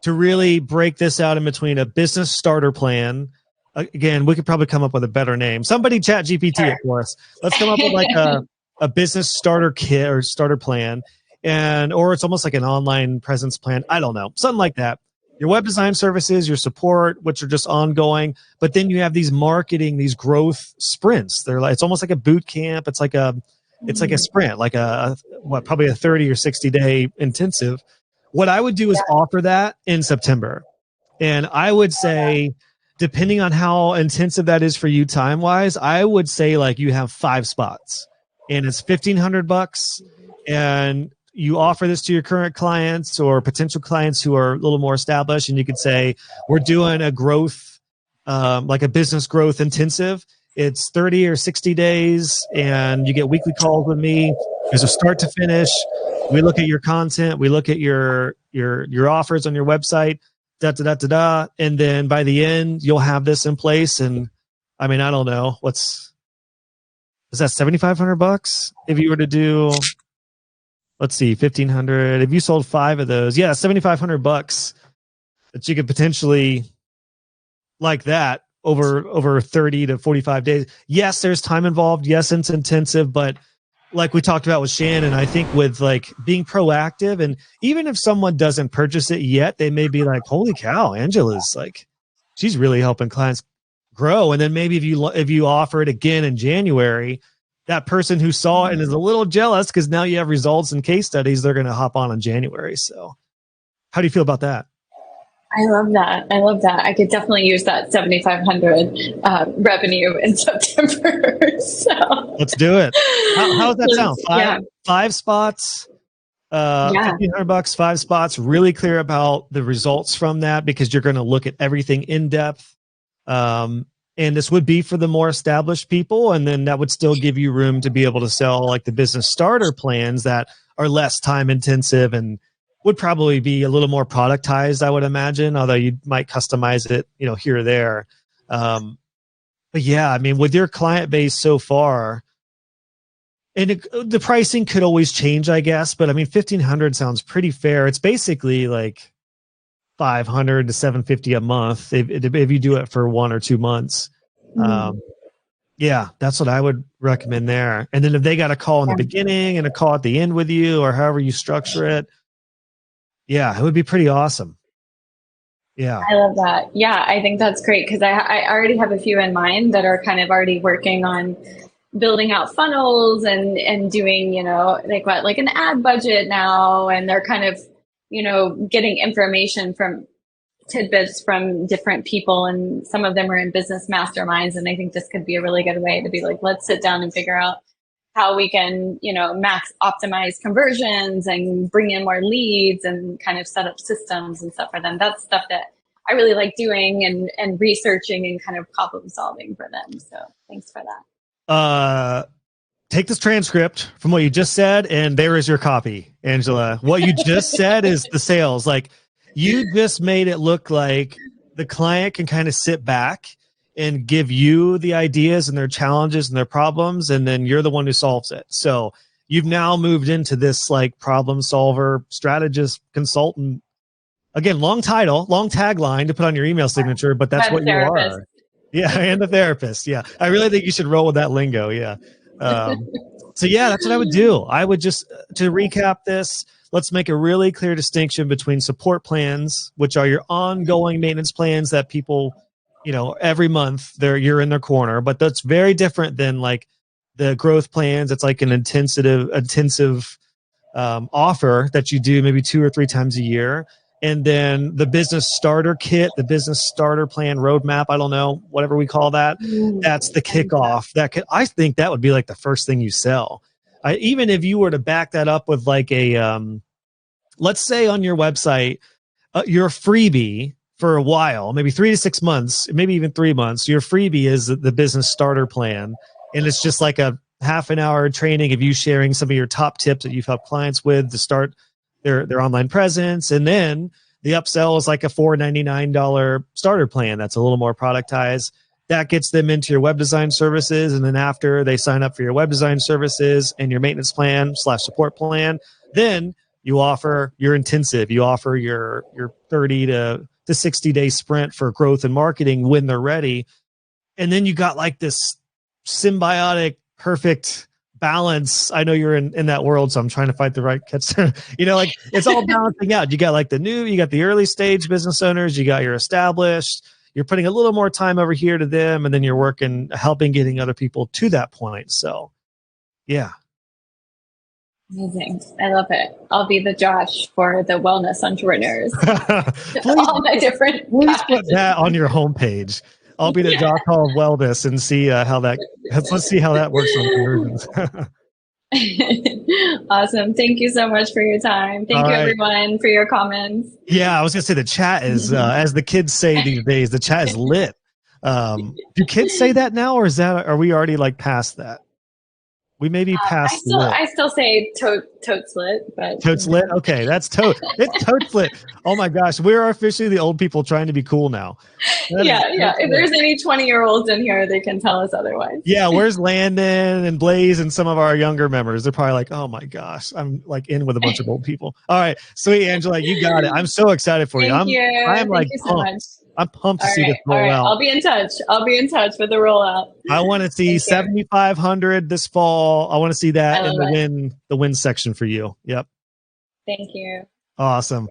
to really break this out in between a business starter plan. Again, we could probably come up with a better name. Somebody chat GPT it for us. Let's come up with like a business starter kit or starter plan, or it's almost like an online presence plan. I don't know, something like that. Your web design services, your support, which are just ongoing, but then you have these marketing, these growth sprints. They're like, it's almost like a boot camp. It's like a sprint, like probably a 30 or 60 day intensive. What I would do is offer that in September. And I would say, depending on how intensive that is for you time wise, I would say like you have 5 spots and it's $1,500, and you offer this to your current clients or potential clients who are a little more established. And you could say, we're doing a growth, like a business growth intensive. It's 30 or 60 days and you get weekly calls with me. There's a start to finish. We look at your content. We look at your offers on your website, and then by the end, you'll have this in place. And I mean, I don't know, is that $7,500 if you were to do, let's see, 1,500. If you sold 5 of those, yeah, $7,500 that you could potentially like that over 30 to 45 days. Yes, there's time involved. Yes, it's intensive, but like we talked about with Shannon, I think with like being proactive, and even if someone doesn't purchase it yet, they may be like, holy cow, Angela's like, she's really helping clients grow. And then maybe if you offer it again in January, that person who saw it and is a little jealous because now you have results and case studies, they're going to hop on in January. So how do you feel about that? I love that. I could definitely use that 7,500 revenue in September. So let's do it. How does that sound? Five spots, $1,500, 5 spots. Really clear about the results from that because you're going to look at everything in depth. And this would be for the more established people, and then that would still give you room to be able to sell like the business starter plans that are less time intensive and would probably be a little more productized, I would imagine, although you might customize it, here or there. But yeah, I mean, with your client base so far, and the pricing could always change, I guess, but I mean, 1,500 sounds pretty fair. It's basically like 500 to 750 a month if you do it for 1 or 2 months. Yeah, that's what I would recommend there. And then if they got a call in the beginning and a call at the end with you, or however you structure it, yeah, it would be pretty awesome. Yeah. I love that. Yeah, I think that's great because I already have a few in mind that are kind of already working on building out funnels and doing, like an ad budget now. And they're kind of, getting information from tidbits from different people. And some of them are in business masterminds. And I think this could be a really good way to be like, let's sit down and figure out how we can, max optimize conversions and bring in more leads and kind of set up systems and stuff for them. That's stuff that I really like doing and researching and kind of problem solving for them. So thanks for that. Take this transcript from what you just said, and there is your copy, Angela. What you just said is the sales. Like, you just made it look like the client can kind of sit back and give you the ideas and their challenges and their problems, and then you're the one who solves it. So you've now moved into this like problem solver, strategist, consultant. Again, long title, long tagline to put on your email signature, but that's what you are. Yeah, and a therapist. Yeah, I really think you should roll with that lingo. Yeah. So yeah, that's what I would do. I would just, to recap this, let's make a really clear distinction between support plans, which are your ongoing maintenance plans that people, every month you're in their corner, but that's very different than like the growth plans. It's like an intensive offer that you do maybe 2 or 3 times a year. And then the business starter kit, the business starter plan roadmap, I don't know, whatever we call that. That's the kickoff. I think that would be like the first thing you sell. Even if you were to back that up with like a, let's say on your website, your freebie for a while, maybe 3 to 6 months, maybe even 3 months, your freebie is the business starter plan. And it's just like a half an hour training of you sharing some of your top tips that you've helped clients with to start their online presence. And then the upsell is like a $499 starter plan that's a little more productized. That gets them into your web design services. And then after they sign up for your web design services and your maintenance plan / support plan, then You offer your intensive, you offer your 30 to 60 day sprint for growth and marketing when they're ready. And then you got like this symbiotic, perfect balance. I know you're in that world, so I'm trying to find the right catch. Like it's all balancing out. You got like you got the early stage business owners, you got your established, you're putting a little more time over here to them, and then you're helping getting other people to that point. So yeah. Amazing. I love it. I'll be the Josh for the wellness entrepreneurs. All my different. Please put that on your homepage. I'll be the Josh Hall of Wellness and see let's see how that works on conversions. Awesome. Thank you so much for your time. Thank you everyone for your comments. Yeah, I was gonna say the chat is as the kids say these days, the chat is lit. Do kids say that now, or are we already like past that? We may be past. I still say totes lit, but totes lit. Okay, that's tote. It's totes lit. Oh my gosh, we are officially the old people trying to be cool now. Yeah. If there's any 20-year-olds in here, they can tell us otherwise. Yeah, where's Landon and Blaze and some of our younger members? They're probably like, oh my gosh, I'm like in with a bunch of old people. All right, sweet Angela, you got it. I'm so excited for you. Thank you. Thank you so much. I'm pumped to see this roll out. I'll be in touch. For the rollout. I want to see 7,500 this fall. I want to see that in the win section for you. Yep. Thank you. Awesome.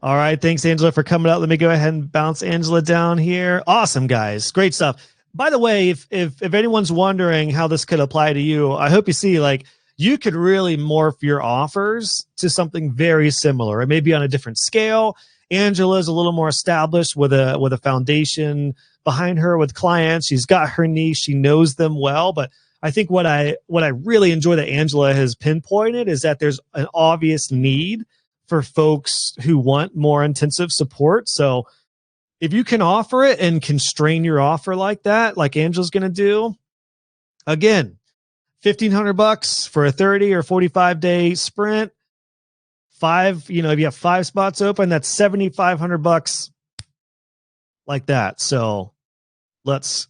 All right. Thanks, Angela, for coming out. Let me go ahead and bounce Angela down here. Awesome, guys. Great stuff. By the way, if anyone's wondering how this could apply to you, I hope you see like you could really morph your offers to something very similar. It may be on a different scale. Angela's a little more established with a foundation behind her with clients. She's got her niche. She knows them well. But I think what I really enjoy that Angela has pinpointed is that there's an obvious need for folks who want more intensive support. So if you can offer it and constrain your offer like that, like Angela's going to do, again, $1,500 for a 30 or 45 day sprint. If you have 5 spots open, that's $7,500 like that. So let's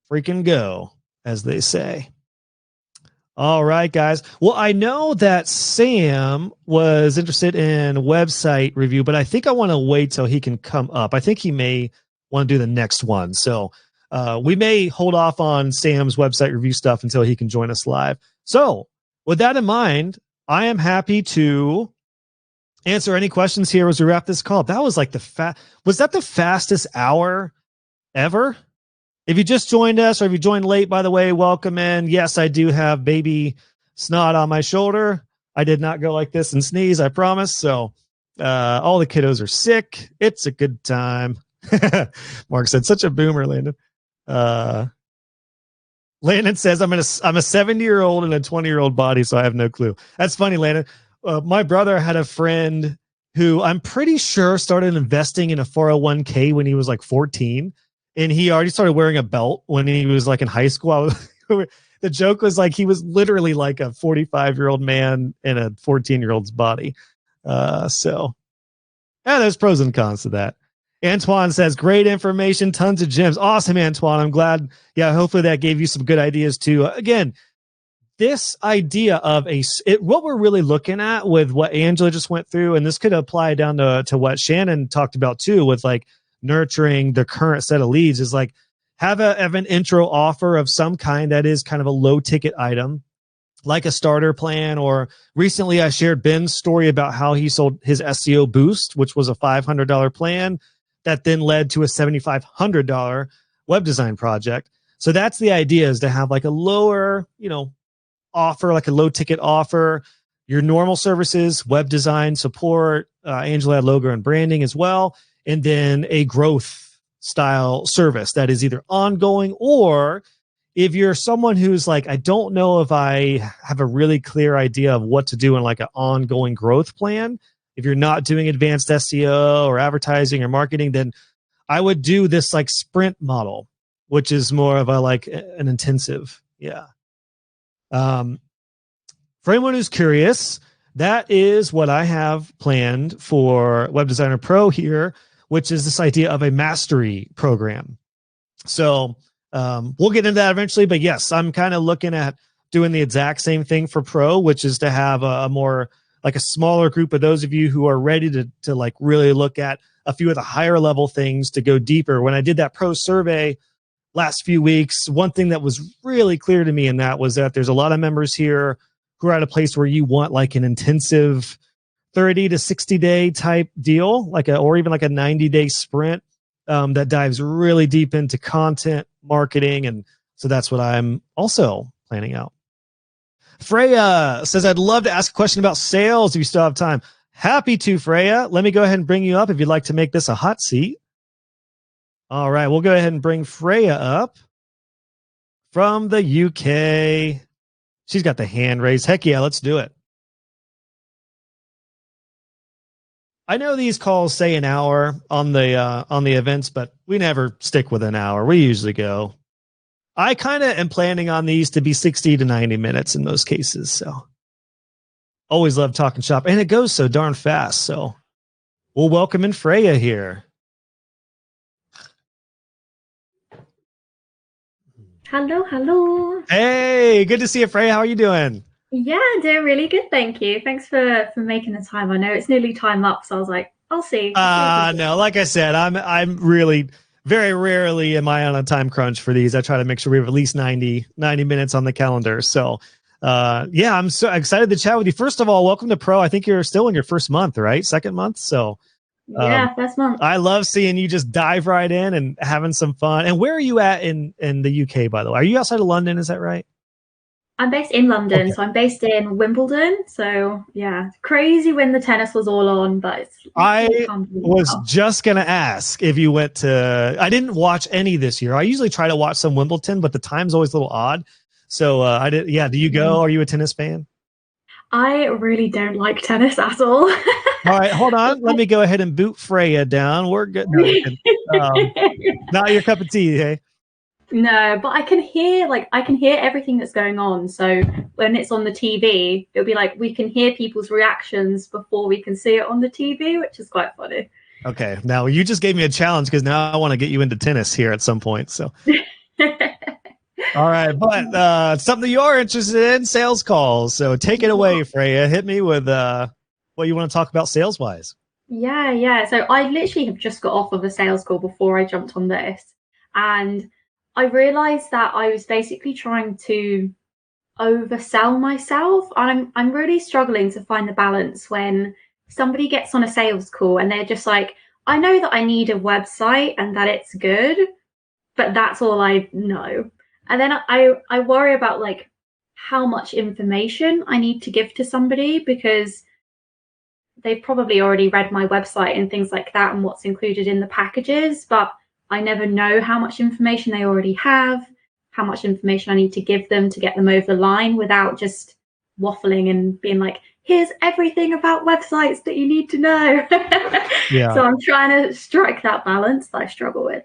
freaking go, as they say. All right, guys. Well, I know that Sam was interested in website review, but I think I want to wait till he can come up. I think he may want to do the next one. So we may hold off on Sam's website review stuff until he can join us live. So with that in mind, I am happy to answer any questions here as we wrap this call. That was like was that the fastest hour ever? If you just joined us or if you joined late, by the way, welcome in. Yes, I do have baby snot on my shoulder. I did not go like this and sneeze, I promise. So all the kiddos are sick. It's a good time. Mark said, such a boomer, Landon. Landon says, I'm a 70-year-old in a 20-year-old body, so I have no clue. That's funny, Landon. My brother had a friend who I'm pretty sure started investing in a 401k when he was like 14. And he already started wearing a belt when he was like in high school. The joke was like, he was literally like a 45-year-old man in a 14-year-old's body. So there's pros and cons to that. Antoine says, great information, tons of gems. Awesome, Antoine. I'm glad. Yeah, hopefully that gave you some good ideas too. Again, this idea of what we're really looking at with what Angela just went through, and this could apply down to what Shannon talked about too, with like nurturing the current set of leads, is like have an intro offer of some kind that is kind of a low ticket item, like a starter plan. Or recently I shared Ben's story about how he sold his SEO boost, which was a $500 plan that then led to a $7,500 web design project. So that's the idea, is to have like a lower, offer, like a low ticket offer, your normal services, web design support, Angela had logo and branding as well, and then a growth style service that is either ongoing, or if you're someone who's like, I don't know if I have a really clear idea of what to do in like an ongoing growth plan. If you're not doing advanced SEO or advertising or marketing, then I would do this like sprint model, which is more of an intensive. Yeah. For anyone who's curious, that is what I have planned for Web Designer Pro here, which is this idea of a mastery program. So we'll get into that eventually, but yes, I'm kind of looking at doing the exact same thing for Pro, which is to have a more like a smaller group of those of you who are ready to like really look at a few of the higher level things to go deeper. When I did that pro survey last few weeks, one thing that was really clear to me in that was that there's a lot of members here who are at a place where you want like an intensive 30 to 60 day type deal, or even like a 90-day sprint that dives really deep into content marketing. And so that's what I'm also planning out. Freya says, I'd love to ask a question about sales if you still have time. Happy to, Freya. Let me go ahead and bring you up if you'd like to make this a hot seat. All right, we'll go ahead and bring Freya up from the UK. She's got the hand raised. Heck yeah, let's do it. I know these calls say an hour on the events, but we never stick with an hour. We usually go. I kind of am planning on these to be 60 to 90 minutes in most cases. So always love talking shop, and it goes so darn fast. So we'll welcome in Freya here. Hello. Hey, good to see you, Freya. How are you doing? Yeah, doing really good, thank you. Thanks for making the time. I know it's nearly time up, so I was like, I'll see. No, like I said, I'm really very rarely am I on a time crunch for these. I try to make sure we have at least 90 minutes on the calendar. So yeah, I'm so excited to chat with you. First of all, welcome to Pro. I think you're still in your first month, right? Second month. So yeah, first month. I love seeing you just dive right in and having some fun. And where are you at in the UK, by the way? Are you outside of London? Is that right? I'm based in London, so I'm based in Wimbledon. So yeah, crazy when the tennis was all on, but I was just going to ask if you went to, I didn't watch any this year. I usually try to watch some Wimbledon, but the time's always a little odd. So I did. Yeah. Do you go? Are you a tennis fan? I really don't like tennis at all. All right, hold on. Let me go ahead and boot Freya down. We're good. No, not your cup of tea, hey? No, but I can hear everything that's going on. So when it's on the TV, it'll be like we can hear people's reactions before we can see it on the TV, which is quite funny. Okay, now you just gave me a challenge because now I want to get you into tennis here at some point. So, all right, but something you are interested in, sales calls. So take it away, Freya. Hit me with what you want to talk about sales wise. Yeah. So I literally have just got off of a sales call before I jumped on this, and I realized that I was basically trying to oversell myself. I'm really struggling to find the balance when somebody gets on a sales call and they're just like, I know that I need a website and that it's good, but that's all I know. And then I worry about like how much information I need to give to somebody, because they've probably already read my website and things like that and what's included in the packages, but I never know how much information they already have, how much information I need to give them to get them over the line without just waffling and being like, here's everything about websites that you need to know. Yeah. So I'm trying to strike that balance that I struggle with.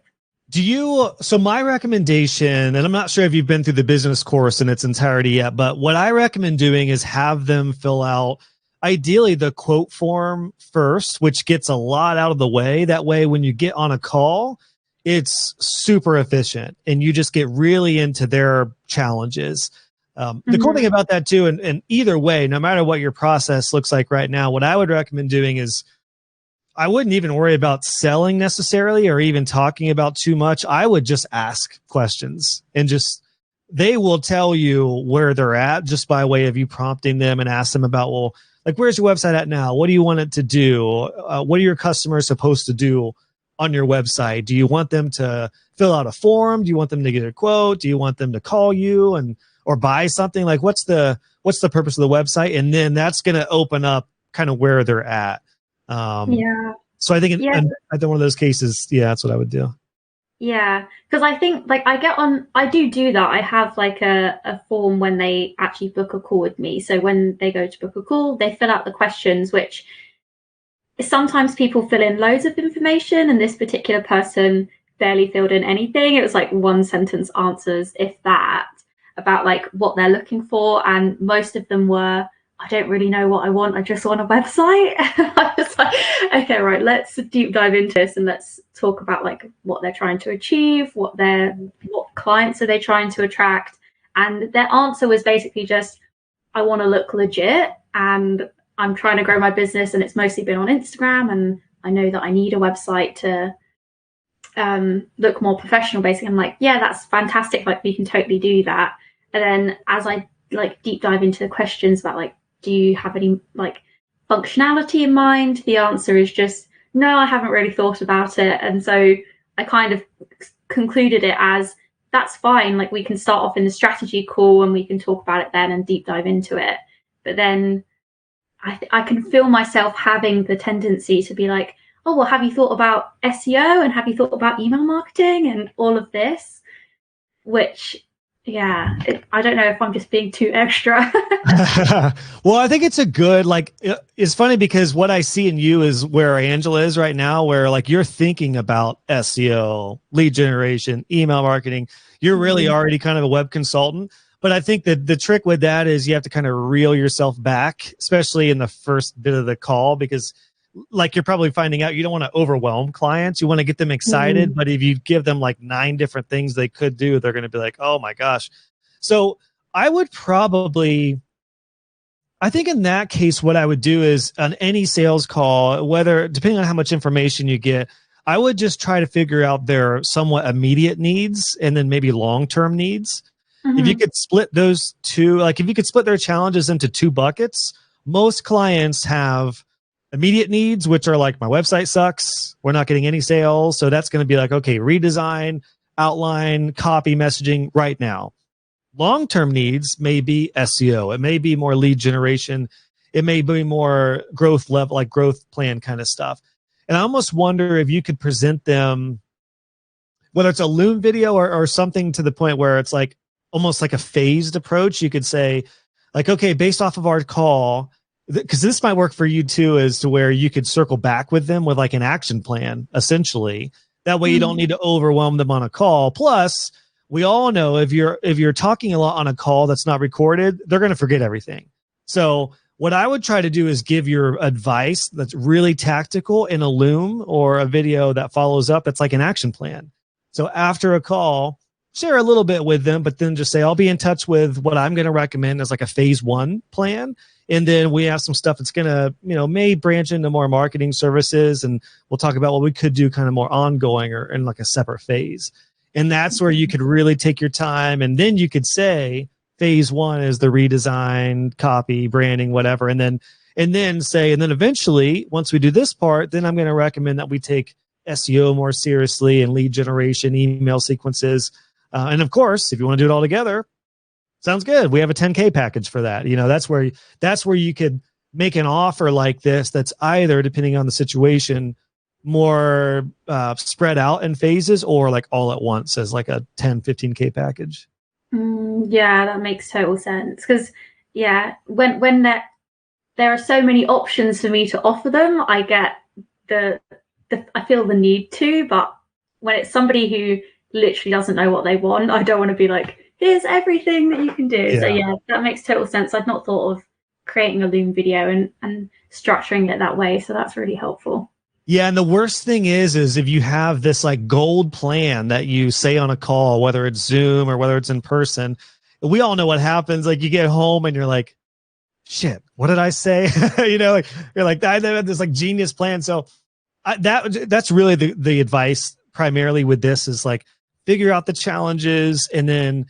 So my recommendation, and I'm not sure if you've been through the business course in its entirety yet, but what I recommend doing is have them fill out ideally the quote form first, which gets a lot out of the way. That way, when you get on a call, it's super efficient and you just get really into their challenges. The cool thing about that too, and either way, no matter what your process looks like right now, what I would recommend doing is I wouldn't even worry about selling necessarily or even talking about too much. I would just ask questions and they will tell you where they're at just by way of you prompting them and ask them about, well, like, where's your website at now? What do you want it to do? What are your customers supposed to do on your website? Do you want them to fill out a form? Do you want them to get a quote? Do you want them to call you or buy something? Like, what's the purpose of the website? And then that's going to open up kind of where they're at. Yeah. So I think in one of those cases, yeah, that's what I would do. Yeah, because I think like I do that. I have like a form when they actually book a call with me. So when they go to book a call, they fill out the questions, which sometimes people fill in loads of information, and this particular person barely filled in anything. It was like 1 sentence answers, if that, about like what they're looking for. And most of them were, I don't really know what I want. I just want a website. I was like, okay, right, let's deep dive into this and let's talk about like what they're trying to achieve, what clients are they trying to attract. And their answer was basically just, I want to look legit and I'm trying to grow my business and it's mostly been on Instagram, and I know that I need a website to look more professional, basically. I'm like, yeah, that's fantastic, like we can totally do that. And then as I like deep dive into the questions about like, do you have any like functionality in mind, the answer is just no, I haven't really thought about it. And so I kind of concluded it as, that's fine, like we can start off in the strategy call and we can talk about it then and deep dive into it. But then I can feel myself having the tendency to be like, oh, well, have you thought about SEO and have you thought about email marketing and all of this? Which, yeah, I don't know if I'm just being too extra. Well, I think it's a good, like, it's funny because what I see in you is where Angela is right now, where like you're thinking about SEO, lead generation, email marketing. You're really already kind of a web consultant. But I think that the trick with that is you have to kind of reel yourself back, especially in the first bit of the call, because like you're probably finding out you don't want to overwhelm clients. You want to get them excited. But if you give them like 9 different things they could do, they're going to be like, oh my gosh. So I would probably, I think in that case, what I would do is on any sales call, whether depending on how much information you get, I would just try to figure out their somewhat immediate needs and then maybe long-term needs. If you could split those two, like if you could split their challenges into 2 buckets, most clients have immediate needs, which are like, my website sucks, we're not getting any sales. So that's going to be like, okay, redesign, outline, copy, messaging right now. Long-term needs may be SEO. It may be more lead generation. It may be more growth level, like growth plan kind of stuff. And I almost wonder if you could present them, whether it's a Loom video or something to the point where it's like almost like a phased approach. You could say like, okay, based off of our call, because this might work for you too, as to where you could circle back with them with like an action plan, essentially. That way you don't need to overwhelm them on a call. Plus, we all know if you're talking a lot on a call that's not recorded, they're going to forget everything. So what I would try to do is give your advice that's really tactical in a Loom or a video that follows up. That's like an action plan. So after a call, share a little bit with them, but then just say, I'll be in touch with what I'm going to recommend as like a phase 1 plan. And then we have some stuff that's going to, may branch into more marketing services. And we'll talk about what we could do kind of more ongoing or in like a separate phase. And that's where you could really take your time. And then you could say phase 1 is the redesign, copy, branding, whatever. And then eventually, once we do this part, then I'm going to recommend that we take SEO more seriously and lead generation, email sequences. And of course, if you want to do it all together, sounds good. We have a 10K package for that. That's where you could make an offer like this. That's either, depending on the situation, more spread out in phases or like all at once as like a 10, 15K package. Yeah, that makes total sense. Because when there are so many options for me to offer them, I get I feel the need to, but when it's somebody who literally doesn't know what they want, I don't want to be like, here's everything that you can do. Yeah. So yeah, that makes total sense. I'd not thought of creating a Loom video and structuring it that way. So that's really helpful. Yeah. And the worst thing is if you have this like gold plan that you say on a call, whether it's Zoom or whether it's in person, we all know what happens. Like you get home and you're like, shit, what did I say? Like you're like, I have this like genius plan. So that's really the advice primarily with this is like, figure out the challenges and then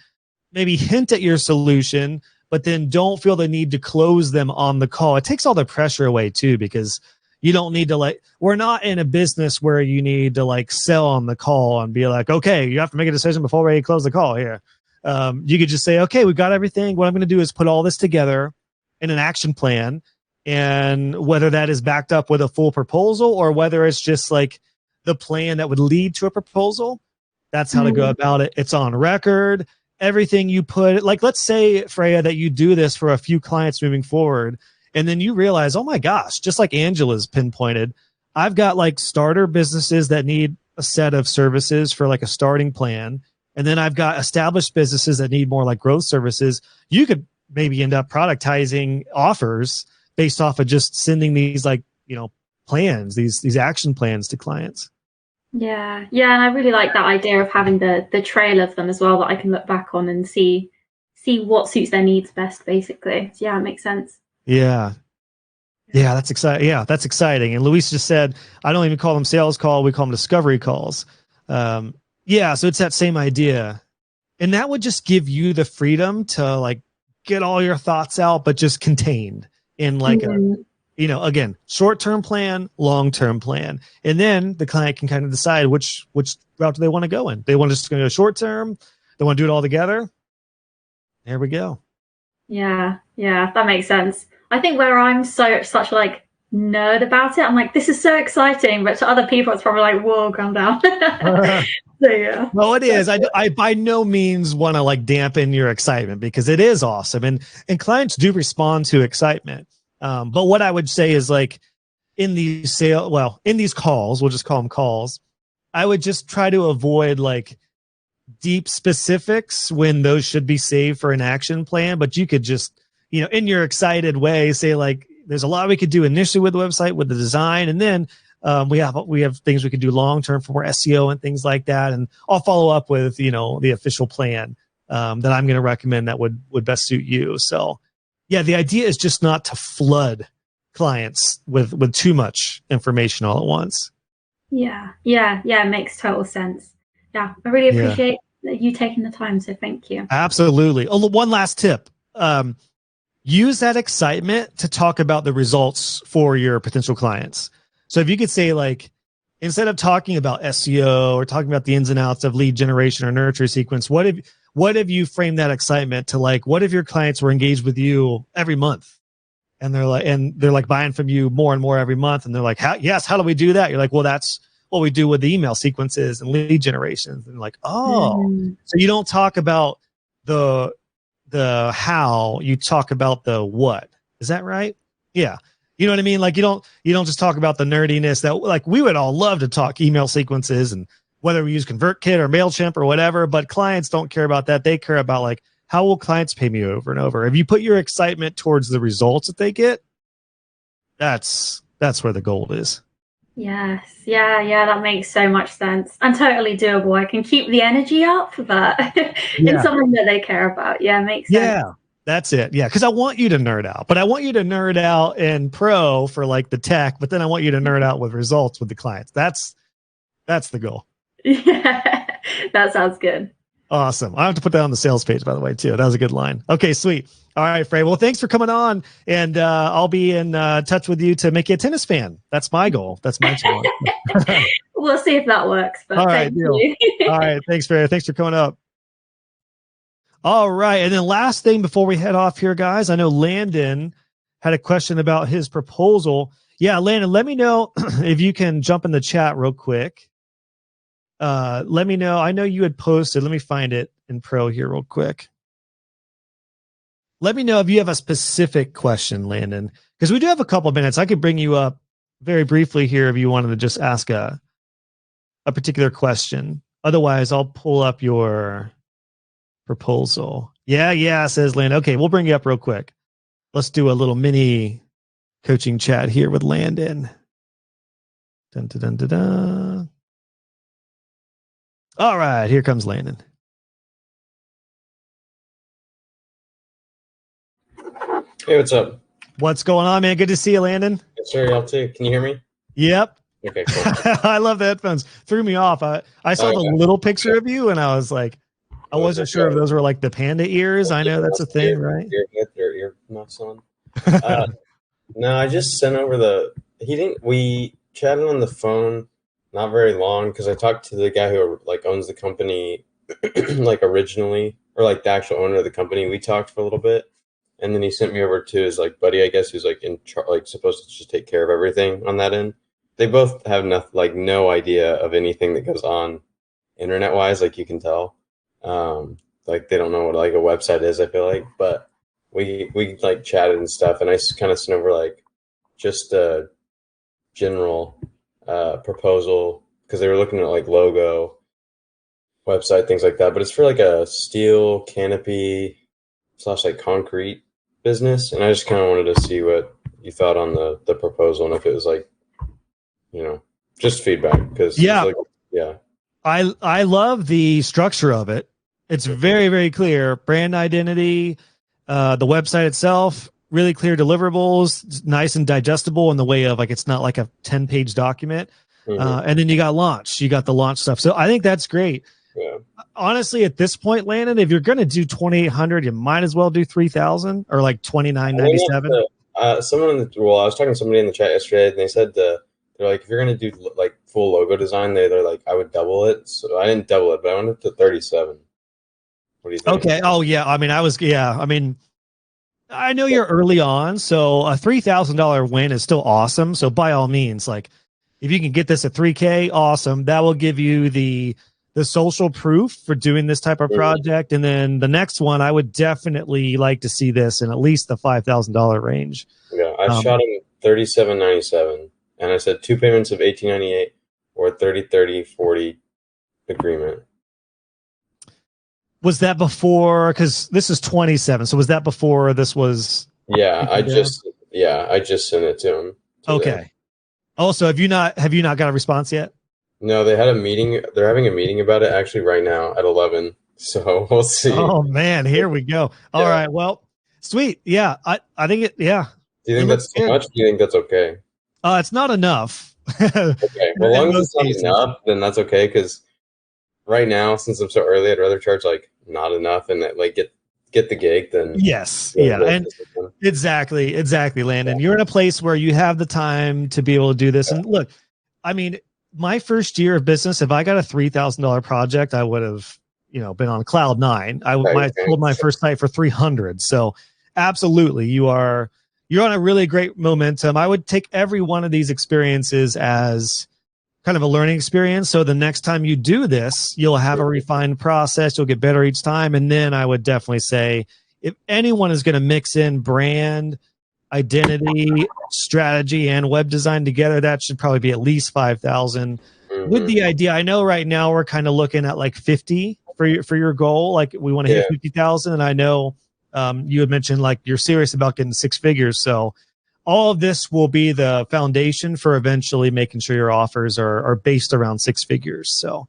maybe hint at your solution, but then don't feel the need to close them on the call. It takes all the pressure away too, because you don't need to we're not in a business where you need to sell on the call and be like, okay, you have to make a decision before we close the call here. You could just say, okay, we've got everything. What I'm going to do is put all this together in an action plan. And whether that is backed up with a full proposal or whether it's just like the plan that would lead to a proposal, that's how to go about it. It's on record. Everything you put, let's say, Freya, that you do this for a few clients moving forward, and then you realize, oh my gosh, just like Angela's pinpointed, I've got starter businesses that need a set of services for a starting plan. And then I've got established businesses that need more growth services. You could maybe end up productizing offers based off of just sending these plans, these action plans to clients. Yeah, and I really like that idea of having the trail of them as well that I can look back on and see what suits their needs best, basically. So yeah, it makes sense. Yeah. Yeah, that's exciting. Yeah, that's exciting. And Luis just said, I don't even call them sales call. We call them discovery calls. Yeah. So it's that same idea. And that would just give you the freedom to like get all your thoughts out, but just contained in like again, short-term plan, long-term plan. And then the client can kind of decide which route do they want to go in. They want to just go short-term. They want to do it all together. There we go. Yeah, that makes sense. I think where I'm such like nerd about it, I'm like, this is so exciting, but to other people, it's probably like, whoa, calm down. So yeah. Well, it is. I by no means want to like dampen your excitement because it is awesome, and clients do respond to excitement. But what I would say is like in these calls, we'll just call them calls. I would just try to avoid like deep specifics when those should be saved for an action plan, but you could just, in your excited way, say like, there's a lot we could do initially with the website, with the design. And then we have things we could do long-term for more SEO and things like that. And I'll follow up with, the official plan that I'm going to recommend that would best suit you. So yeah, the idea is just not to flood clients with too much information all at once. Yeah. It makes total sense. Yeah, I really appreciate you taking the time. So thank you. Absolutely. Oh, one last tip. Use that excitement to talk about the results for your potential clients. So if you could say like, instead of talking about SEO or talking about the ins and outs of lead generation or nurture sequence, what if you frame that excitement to like, what if your clients were engaged with you every month? And they're like buying from you more and more every month. And they're like, how do we do that? You're like, well, that's what we do with the email sequences and lead generations. And like, so you don't talk about the how, you talk about the what. Is that right? Yeah. You know what I mean? Like you don't just talk about the nerdiness that like we would all love to talk email sequences and whether we use ConvertKit or MailChimp or whatever, but clients don't care about that. They care about like, how will clients pay me over and over? If you put your excitement towards the results that they get, that's where the gold is. Yes. Yeah, that makes so much sense and totally doable. I can keep the energy up, but in something that they care about. Yeah, makes sense. Yeah, that's it. Yeah, because I want you to nerd out, but I want you to nerd out in pro for like the tech, but then I want you to nerd out with results with the clients. That's the goal. Yeah, that sounds good. Awesome. I have to put that on the sales page, by the way, too. That was a good line. Okay, sweet. All right, Freya. Well, thanks for coming on, and I'll be in touch with you to make you a tennis fan. That's my goal. That's my challenge. We'll see if that works. But all right, deal. All right, thanks, Freya. Thanks for coming up. All right, and then last thing before we head off here, guys, I know Landon had a question about his proposal. Yeah, Landon, let me know if you can jump in the chat real quick. Let me know. I know you had posted. Let me find it in pro here real quick. Let me know if you have a specific question, Landon, because we do have a couple of minutes. I could bring you up very briefly here if you wanted to just ask a particular question. Otherwise, I'll pull up your proposal. Yeah, says Landon. Okay, we'll bring you up real quick. Let's do a little mini coaching chat here with Landon. Dun, dun, dun, dun, dun. All right, here comes Landon. Hey, what's up? What's going on, man? Good to see you, Landon. Yes, sir. Y'all too. Can you hear me? Yep. Okay, cool. I love the headphones. Threw me off. I saw the little picture of you, and I was like, I wasn't sure if those were like the panda ears. I know that's a thing, right? Ear muffs on. No, I just sent over we chatted on the phone not very long because I talked to the guy who like owns the company like originally, or like the actual owner of the company. We talked for a little bit. And then he sent me over to his like buddy, I guess, who's like supposed to just take care of everything on that end. They both have no idea of anything that goes on internet wise, like you can tell. Like they don't know what like a website is, I feel like. But we like chatted and stuff, and I kind of sent over like just a general proposal because they were looking at like logo, website, things like that. But it's for like a steel canopy / like concrete business, and I just kind of wanted to see what you thought on the proposal and if it was like, just feedback because I love the structure of it. It's very, very clear. Brand identity, the website itself, really clear deliverables, it's nice and digestible in the way of like it's not like a 10-page document. And then you got launch, you got the launch stuff. So I think that's great. Yeah. Honestly, at this point, Landon, if you're going to do 2,800, you might as well do 3,000 or like 2,997. Someone I was talking to somebody in the chat yesterday, and they said they're like, if you're gonna do like full logo design, they're like, I would double it. So I didn't double it, but I went up to 37. What do you think? Okay. Oh yeah. I mean, I know you're early on, so a $3,000 win is still awesome. So by all means, like if you can get this at 3K, awesome. That will give you the social proof for doing this type of project. And then the next one, I would definitely like to see this in at least the $5,000 range. Yeah, I shot him 37.97, and I said 2 payments of 18.98 or 30-30-40 agreement. Was that before? Because this is 27. So was that before this was? Yeah, I just sent it to him. Okay. Also, have you not got a response yet? No, they had a meeting. They're having a meeting about it actually right now at 11. So we'll see. Oh man, here we go. All right. Well, sweet. Yeah, I think it. Yeah. Do you think that's too much? Do you think that's okay? It's not enough. Okay. Well, as long as it's not enough, then that's okay. Because right now, since I'm so early, I'd rather charge like not enough and like get the gig than yes. Yeah. And exactly, Landon. Yeah. You're in a place where you have the time to be able to do this. Yeah. And look, I mean, my first year of business, if I got a $3,000 project, I would have, been on cloud nine. I sold my first site for 300. So absolutely, you're on a really great momentum. I would take every one of these experiences as kind of a learning experience. So the next time you do this, you'll have a refined process. You'll get better each time. And then I would definitely say if anyone is going to mix in brand, identity, strategy, and web design together, that should probably be at least 5,000. With the idea, I know right now we're kind of looking at like 50 for your goal. Like we want to hit 50,000. And I know you had mentioned like you're serious about getting 6 figures. So all of this will be the foundation for eventually making sure your offers are based around 6 figures. So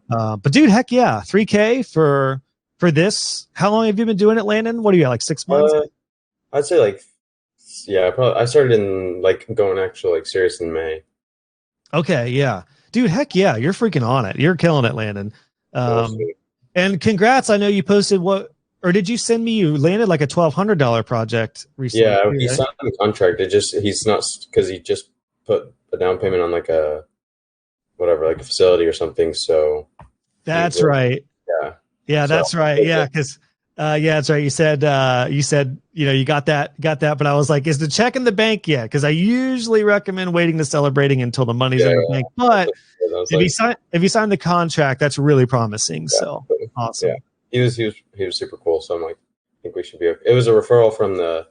but dude, heck yeah, 3K for this. How long have you been doing it, Landon? What are you at, like 6 months? I'd say like. Yeah, I started in like going actually like serious in May. Okay, yeah. Dude, heck yeah, you're freaking on it. You're killing it, Landon. And congrats. I know you posted or did you send me, you landed like a $1,200 project recently? Yeah, he signed the contract. He's not, because he just put a down payment on like a facility or something. So that's right. Yeah. Yeah, that's right. Yeah, because that's right. You said you got that, but I was like, is the check in the bank yet? Because I usually recommend waiting to celebrating until the money's in the bank. But if you sign the contract, that's really promising. Yeah, so awesome. Yeah, he was super cool. So I'm like, I think we should be okay. It was a referral from the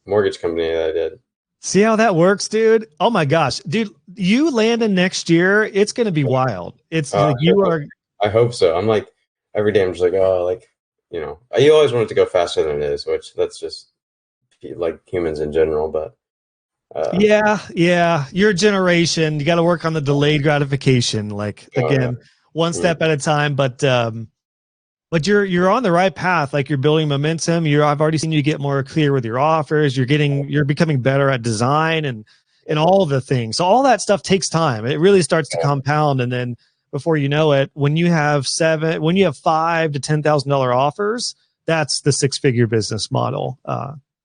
mortgage company that I did. See how that works, dude? Oh my gosh, dude, you Landon next year, it's gonna be wild. It's like you are. I hope so. I'm like every day. I'm just like, you always want it to go faster than it is, which that's just like humans in general. But your generation, you got to work on the delayed gratification. Like one step at a time. But you're on the right path. Like you're building momentum. I've already seen you get more clear with your offers. You're becoming better at design and all of the things. So all that stuff takes time. It really starts to compound, and then before you know it, when you have $5,000 to $10,000 offers, that's the 6-figure business model.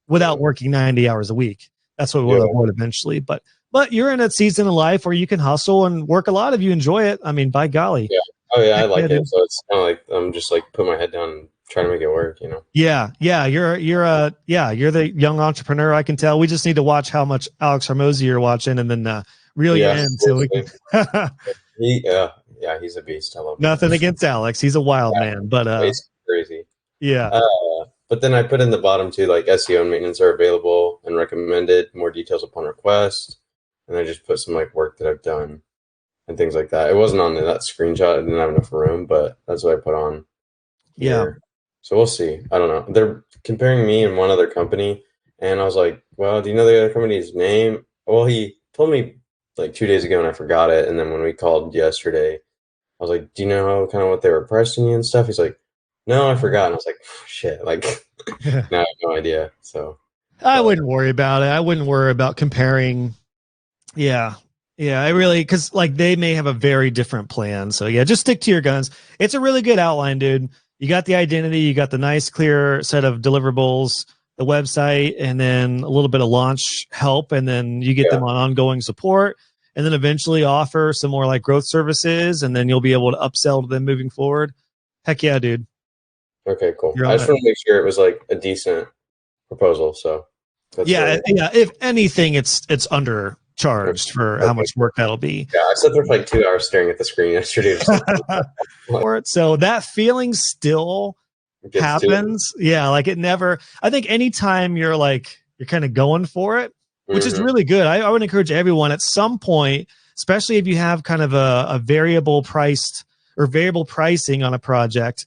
Without working 90 hours a week, that's what we'll avoid eventually. But you're in a season of life where you can hustle and work a lot. If you enjoy it, I mean, by golly. Yeah. Oh yeah, I like it. So it's kind of like I'm just like put my head down and try to make it work. Yeah. You're the young entrepreneur. I can tell. We just need to watch how much Alex Hormozy you're watching, and then reel you in so we can. He's a beast. I love him. Nothing against Alex. He's a wild man, but he's crazy. Yeah. But then I put in the bottom too, like SEO and maintenance are available and recommended, more details upon request. And I just put some like work that I've done and things like that. It wasn't on that screenshot. I didn't have enough room, but that's what I put on here. So we'll see. I don't know. They're comparing me and one other company. And I was like, well, do you know the other company's name? Well, he told me like 2 days ago and I forgot it. And then when we called yesterday, I was like, do you know kind of what they were pricing you and stuff? He's like, no, I forgot. And I was like, shit, like, now I have no idea. So I wouldn't worry about it. I wouldn't worry about comparing. Yeah. Yeah, I really, because like they may have a very different plan. So yeah, just stick to your guns. It's a really good outline, dude. You got the identity, you got the nice, clear set of deliverables, the website, and then a little bit of launch help, and then you get them on ongoing support, and then eventually offer some more like growth services, and then you'll be able to upsell to them moving forward. Heck yeah, dude. Okay, cool. I just want to make sure it was like a decent proposal. So yeah. If anything, it's undercharged for how much work that'll be. Yeah, I sat there for like 2 hours staring at the screen yesterday. So that feeling still happens. Yeah, like it never. I think anytime you're kind of going for it, which is really good. I would encourage everyone at some point, especially if you have kind of a variable priced or variable pricing on a project.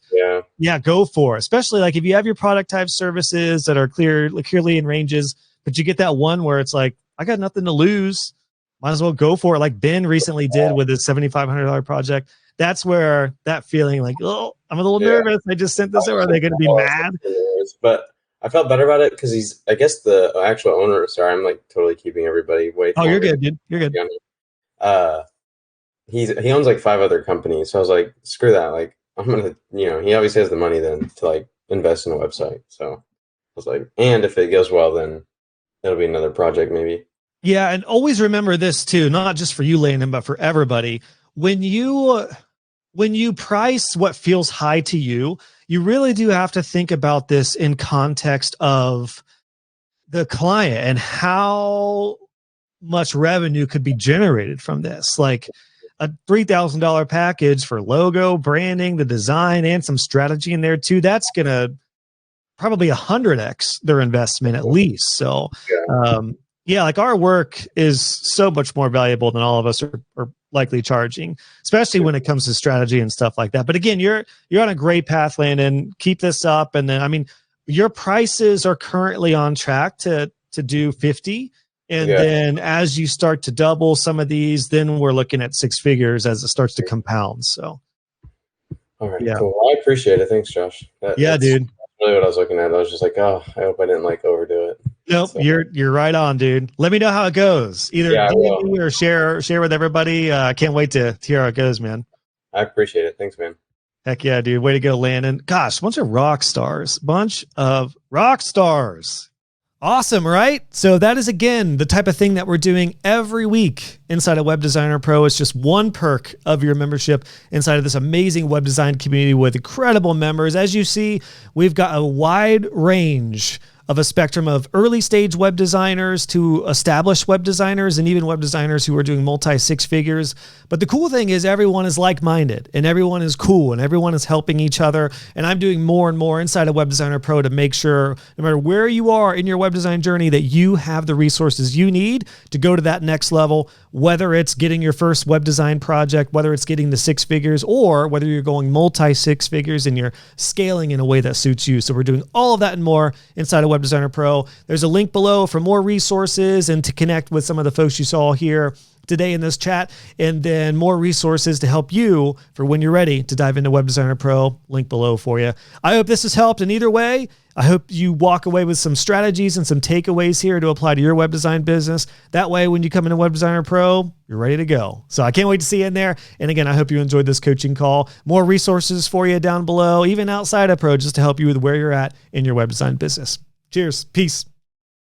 Yeah, go for it. Especially like if you have your product type services that are clearly in ranges, but you get that one where it's like, I got nothing to lose. Might as well go for it. Like Ben recently did with his $7,500 project. That's where that feeling like, oh, I'm a little nervous. I just sent this over. Are they going to be mad? But I felt better about it because I guess the actual owner, sorry, I'm like totally keeping everybody waiting. Oh, you're good, dude. You're good. He owns like 5 other companies. So I was like, screw that. Like, I'm going to, he obviously has the money then to like invest in a website. So I was like, and if it goes well, then it'll be another project maybe. Yeah. And always remember this too, not just for you, Landon, but for everybody. When you price what feels high to you, you really do have to think about this in context of the client and how much revenue could be generated from this. Like a $3,000 package for logo, branding, the design, and some strategy in there too. That's going to probably 100x their investment at least. So, like our work is so much more valuable than all of us are likely charging, especially when it comes to strategy and stuff like that. But again, you're on a great path, Landon. Keep this up. And then, I mean, your prices are currently on track to do 50. And then as you start to double some of these, then we're looking at 6 figures as it starts to compound. So, all right, cool. Well, I appreciate it. Thanks, Josh. Dude. That's really what I was looking at. I was just like, oh, I hope I didn't like overdo it. Nope, so. You're right on, dude. Let me know how it goes. Either DM me or share with everybody. I can't wait to hear how it goes, man. I appreciate it. Thanks, man. Heck yeah, dude. Way to go, Landon. Gosh, bunch of rock stars. Awesome, right? So that is, again, the type of thing that we're doing every week inside of Web Designer Pro. It's just one perk of your membership inside of this amazing web design community with incredible members. As you see, we've got a wide range of a spectrum of early stage web designers to established web designers and even web designers who are doing multi 6 figures. But the cool thing is everyone is like-minded and everyone is cool and everyone is helping each other. And I'm doing more and more inside of Web Designer Pro to make sure no matter where you are in your web design journey that you have the resources you need to go to that next level, whether it's getting your first web design project, whether it's getting the 6 figures, or whether you're going multi 6 figures and you're scaling in a way that suits you. So we're doing all of that and more inside of Web Designer Pro. There's a link below for more resources and to connect with some of the folks you saw here today in this chat, and then more resources to help you for when you're ready to dive into Web Designer Pro. Link below for you. I hope this has helped in either way. I hope you walk away with some strategies and some takeaways here to apply to your web design business. That way, when you come into Web Designer Pro, you're ready to go. So I can't wait to see you in there. And again, I hope you enjoyed this coaching call. More resources for you down below, even outside of Pro, just to help you with where you're at in your web design business. Cheers. Peace.